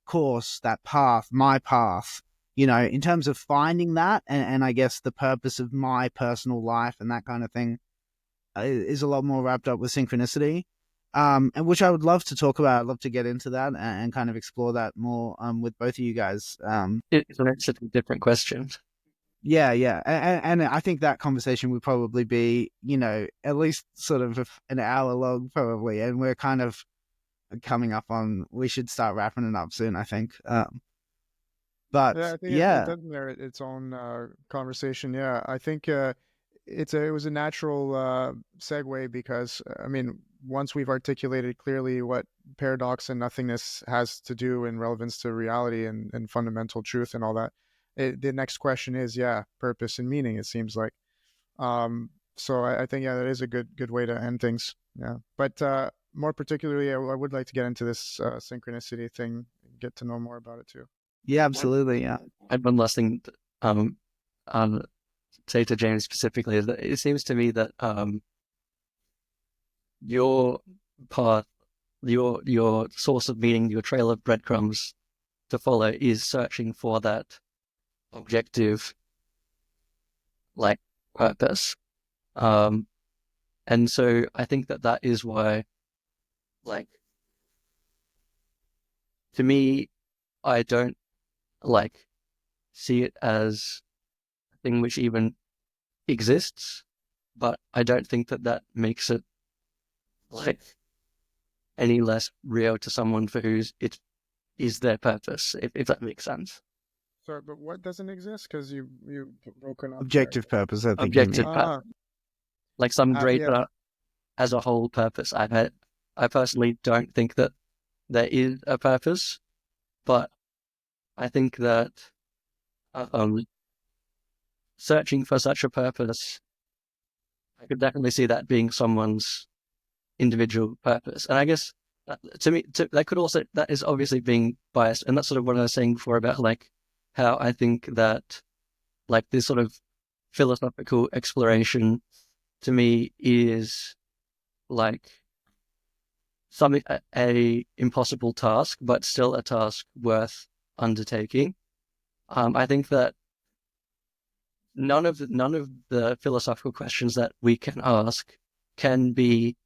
[SPEAKER 3] course, that path, my path, in terms of finding that, and I guess the purpose of my personal life and that kind of thing is a lot more wrapped up with synchronicity, and which I would love to talk about. I'd love to get into that and kind of explore that more with both of you guys.
[SPEAKER 2] It's an absolutely different question.
[SPEAKER 3] Yeah, and I think that conversation would probably be, at least sort of an hour long, probably, and we're kind of coming up on. We should start wrapping it up soon, I think. But
[SPEAKER 1] Yeah, I think it
[SPEAKER 3] yeah,
[SPEAKER 1] does merit its own conversation. Yeah, I think it was a natural segue because I mean, once we've articulated clearly what paradox and nothingness has to do in relevance to reality and fundamental truth and all that, the next question is, yeah, purpose and meaning. It seems like. So I think that is a good way to end things. Yeah, but more particularly, I would like to get into this synchronicity thing, get to know more about it too.
[SPEAKER 3] yeah, absolutely, yeah.
[SPEAKER 2] And one last thing, say to James specifically, is that it seems to me that your path, your source of meaning, your trail of breadcrumbs to follow is searching for that objective, like, purpose. And so I think that is why, like, to me, I don't like see it as a thing which even exists, but I don't think that makes it like any less real to someone for whose it is their purpose, if that makes sense.
[SPEAKER 1] Sorry, but what doesn't exist? Because you broken up there.
[SPEAKER 3] Objective purpose, I think you
[SPEAKER 2] Objective
[SPEAKER 3] mean.
[SPEAKER 2] purpose, like some
[SPEAKER 1] Yeah.
[SPEAKER 2] greater as a whole purpose. I personally don't think that there is a purpose, but I think that searching for such a purpose, I could definitely see that being someone's individual purpose. And I guess to me, that is obviously being biased. And that's sort of what I was saying before about like how I think that like this sort of philosophical exploration to me is like something, a impossible task, but still a task worth undertaking. I think that none of the philosophical questions that we can ask can be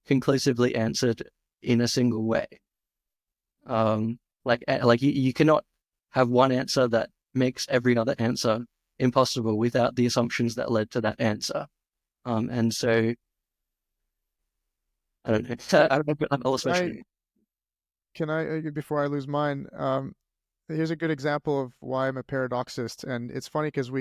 [SPEAKER 2] conclusively answered in a single way. Like you cannot have one answer that makes every other answer impossible without the assumptions that led to that answer. And so I don't know. I don't know if I'm also
[SPEAKER 1] Can I before I lose mine? Here's a good example of why I'm a paradoxist, and it's funny because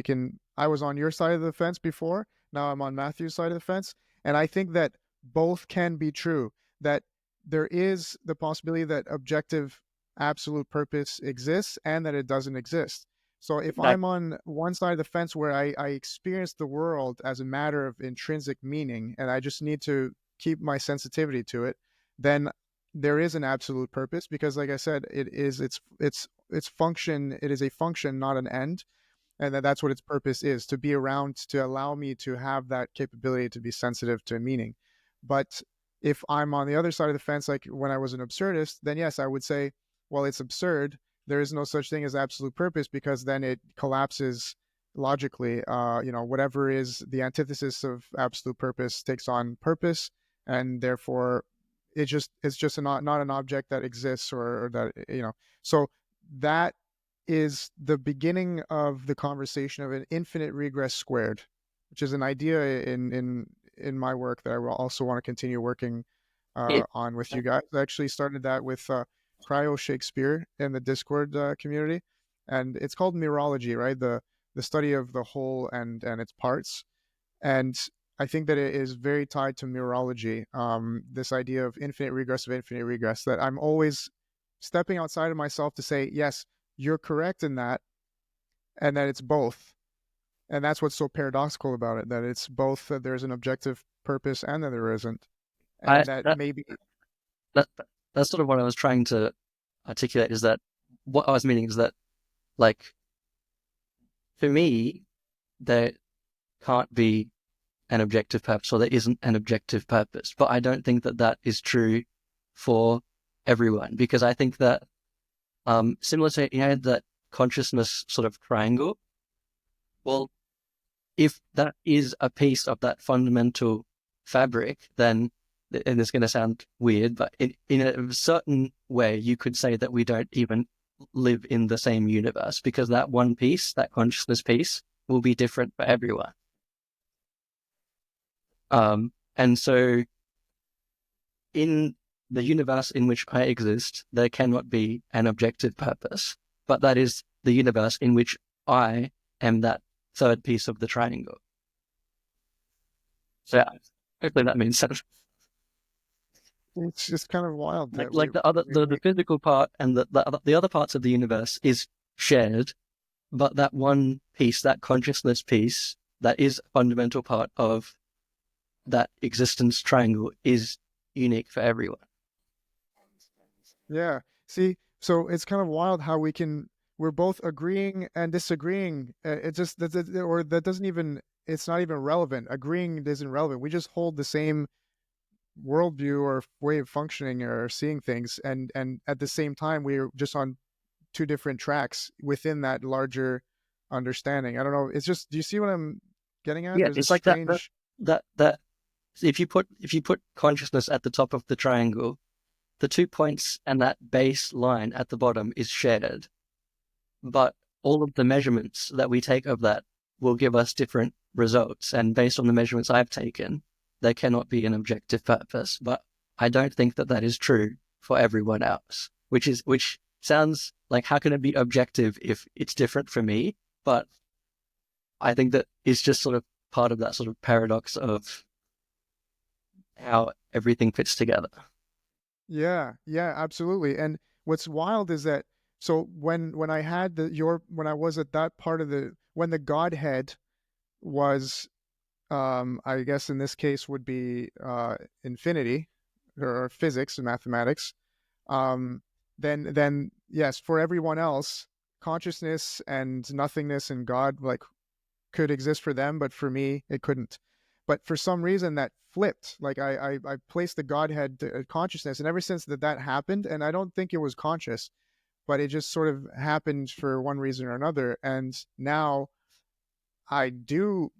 [SPEAKER 1] I was on your side of the fence before. Now I'm on Matthew's side of the fence, and I think that both can be true. That there is the possibility that objective absolute purpose exists and that it doesn't exist. So if
[SPEAKER 2] that,
[SPEAKER 1] I'm on one side of the fence where I experience the world as a matter of intrinsic meaning and I just need to keep my sensitivity to it, then there is an absolute purpose because, like I said, its function. It is a function, not an end, and that's what its purpose is: to be around, to allow me to have that capability to be sensitive to meaning. But if I'm on the other side of the fence, like when I was an absurdist, then yes, I would say, well, it's absurd. There is no such thing as absolute purpose because then it collapses logically. Whatever is the antithesis of absolute purpose takes on purpose, and therefore it's just not an object that exists or that. So that is the beginning of the conversation of an infinite regress squared, which is an idea in my work that I will also want to continue working
[SPEAKER 2] Yeah.
[SPEAKER 1] on with you guys. I actually started that with Cryo Shakespeare in the Discord community, and it's called Mirology, right? The study of the whole and its parts. And I think that it is very tied to mirology. This idea of infinite regress, that I'm always stepping outside of myself to say, yes, you're correct in that, and that it's both. And that's what's so paradoxical about it, that it's both, that there's an objective purpose and that there isn't.
[SPEAKER 2] I
[SPEAKER 1] And that
[SPEAKER 2] that,
[SPEAKER 1] maybe,
[SPEAKER 2] that that's sort of what I was trying to articulate, is that what I was meaning is that, like, for me, there can't be an objective purpose, or there isn't an objective purpose. But I don't think that that is true for everyone, because I think that, similar to, that consciousness sort of triangle, well, if that is a piece of that fundamental fabric, then, and it's going to sound weird, but in a certain way, you could say that we don't even live in the same universe, because that one piece, that consciousness piece, will be different for everyone. And so in the universe in which I exist, there cannot be an objective purpose, but that is the universe in which I am that third piece of the triangle. So hopefully that means sense.
[SPEAKER 1] it's just kind of wild that
[SPEAKER 2] Like the physical part and the other parts of the universe is shared, but that one piece, that consciousness piece, that is a fundamental part of that existence triangle, is unique for everyone.
[SPEAKER 1] Yeah. See, so it's kind of wild how we're both agreeing and disagreeing. It just, or that doesn't even, it's not even relevant. Agreeing isn't relevant. We just hold the same worldview or way of functioning or seeing things. And at the same time, we're just on two different tracks within that larger understanding. I don't know. It's just, do you see what I'm getting at?
[SPEAKER 2] Yeah,
[SPEAKER 1] There's a
[SPEAKER 2] it's like
[SPEAKER 1] strange,
[SPEAKER 2] that if you put consciousness at the top of the triangle, the 2 points and that base line at the bottom is shared, but all of the measurements that we take of that will give us different results. And based on the measurements I've taken, there cannot be an objective purpose. But I don't think that that is true for everyone else, which sounds like, how can it be objective if it's different for me? But I think that it's just sort of part of that sort of paradox of how everything fits together.
[SPEAKER 1] yeah, absolutely. And what's wild is that, so when I had when I was at that part of when the Godhead was, I guess in this case would be infinity or physics and mathematics, um, then yes, for everyone else, consciousness and nothingness and God like could exist for them, but for me it couldn't. But for some reason that flipped. Like I placed the Godhead consciousness, and ever since that happened, and I don't think it was conscious, but it just sort of happened for one reason or another. And now I do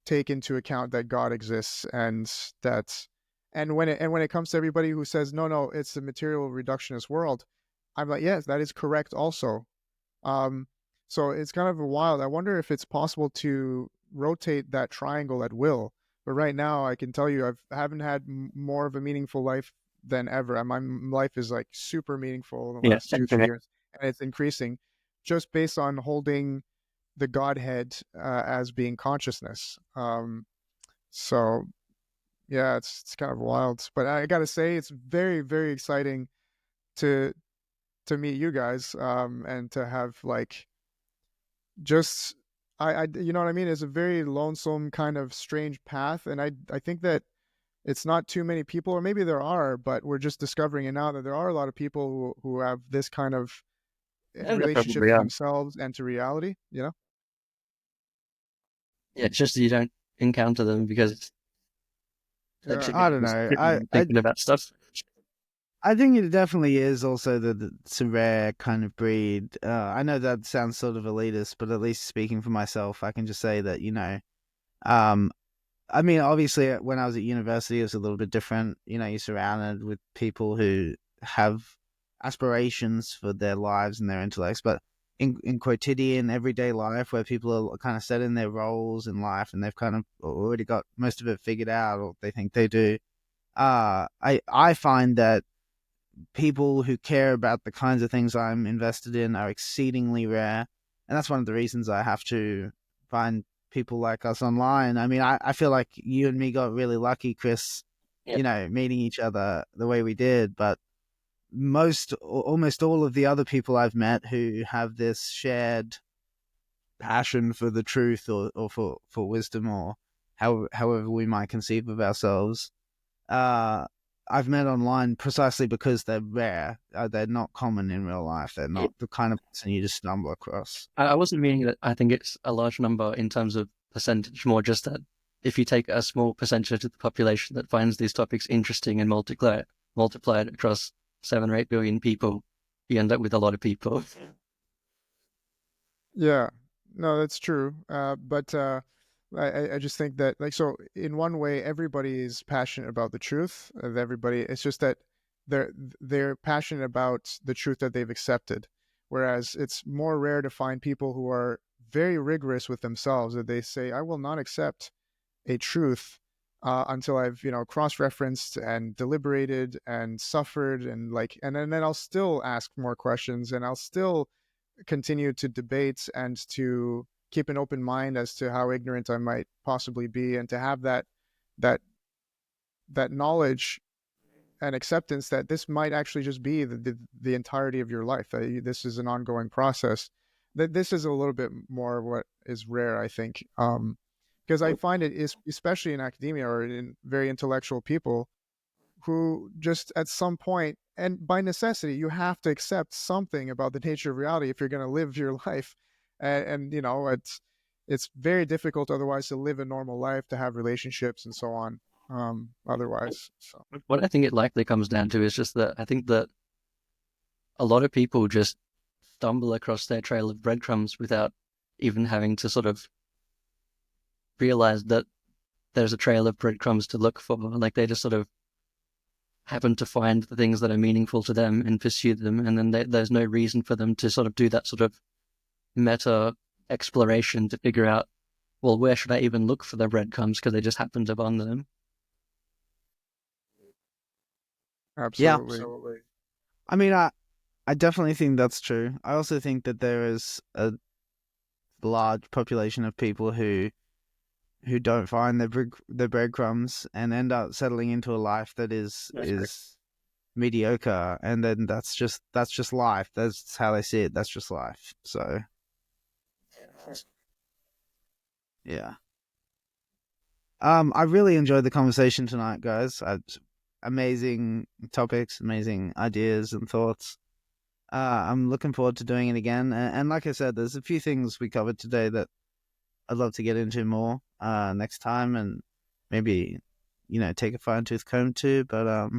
[SPEAKER 1] take into account that God exists, and that, and when it comes to everybody who says no, it's a material reductionist world, I'm like, yes, that is correct also. Um, so it's kind of wild. I wonder if it's possible to rotate that triangle at will. But right now, I can tell you, I haven't had more of a meaningful life than ever. And my life is like super meaningful in the last 2-3 years, and it's increasing, just based on holding the Godhead as being consciousness. So yeah, it's kind of wild. But I gotta say, it's very, very exciting to meet you guys, and to have like just I you know what I mean? It's a very lonesome kind of strange path, and I think that it's not too many people, or maybe there are, but we're just discovering it now, that there are a lot of people who have this kind of
[SPEAKER 2] Yeah, there
[SPEAKER 1] relationship
[SPEAKER 2] probably
[SPEAKER 1] to
[SPEAKER 2] are.
[SPEAKER 1] themselves and to reality. You know?
[SPEAKER 2] Yeah, it's just that you don't encounter them because they're
[SPEAKER 1] Yeah.
[SPEAKER 2] too
[SPEAKER 3] I
[SPEAKER 2] busy
[SPEAKER 3] don't
[SPEAKER 2] just
[SPEAKER 3] know.
[SPEAKER 2] sitting and thinking about stuff.
[SPEAKER 3] I think it definitely is also that it's a rare kind of breed. I know that sounds sort of elitist, but at least speaking for myself, I can just say that, um, I mean, obviously, when I was at university, it was a little bit different. You're surrounded with people who have aspirations for their lives and their intellects. But in quotidian everyday life where people are kind of set in their roles in life and they've kind of already got most of it figured out, or they think they do. I find that people who care about the kinds of things I'm invested in are exceedingly rare, and that's one of the reasons I have to find people like us online. I mean, I feel like you and me got really lucky, Chris,
[SPEAKER 2] Yeah.
[SPEAKER 3] you know, meeting each other the way we did, but almost all of the other people I've met who have this shared passion for the truth, or for wisdom, or however we might conceive of ourselves, uh, I've met online precisely because they're rare. They're not common in real life. They're not the kind of person you just stumble across.
[SPEAKER 2] I wasn't meaning that I think it's a large number in terms of percentage, more just that if you take a small percentage of the population that finds these topics interesting and multiply it across 7 or 8 billion people, you end up with a lot of people.
[SPEAKER 1] Yeah, no, that's true. But I just think that, like, so in one way, everybody is passionate about the truth of everybody. It's just that they're they're passionate about the truth that they've accepted, whereas it's more rare to find people who are very rigorous with themselves, that they say, I will not accept a truth until I've, cross-referenced and deliberated and suffered, and like, and then I'll still ask more questions, and I'll still continue to debate and to keep an open mind as to how ignorant I might possibly be, and to have that that knowledge and acceptance that this might actually just be the entirety of your life. That this is an ongoing process. That this is a little bit more what is rare, I think, because I find it is, especially in academia or in very intellectual people, who just at some point, and by necessity, you have to accept something about the nature of reality if you're going to live your life. And it's very difficult otherwise to live a normal life, to have relationships and so on, otherwise. So
[SPEAKER 2] What I think it likely comes down to is just that I think that a lot of people just stumble across their trail of breadcrumbs without even having to sort of realize that there's a trail of breadcrumbs to look for. Like they just sort of happen to find the things that are meaningful to them and pursue them, and then there's no reason for them to sort of do that sort of meta exploration to figure out, well, where should I even look for the breadcrumbs, because they just happen to bond them.
[SPEAKER 3] Yeah.
[SPEAKER 1] absolutely.
[SPEAKER 3] I mean, I definitely think that's true. I also think that there is a large population of people who don't find their breadcrumbs and end up settling into a life that is mediocre, and then that's just life. That's how they see it. That's just life. So yeah. I really enjoyed the conversation tonight, guys. Amazing topics, amazing ideas and thoughts. I'm looking forward to doing it again. And like I said, there's a few things we covered today that I'd love to get into more next time, and maybe take a fine tooth comb to. But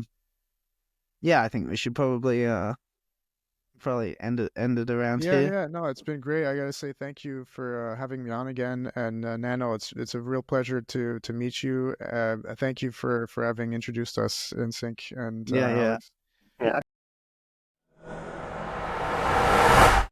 [SPEAKER 3] yeah, I think we should probably end it around
[SPEAKER 1] Yeah,
[SPEAKER 3] here.
[SPEAKER 1] yeah, no, it's been great. I gotta say thank you for having me on again. And Nano, it's a real pleasure to meet you. Thank you for having introduced us in sync. And
[SPEAKER 3] Yeah, yeah.
[SPEAKER 1] Alex.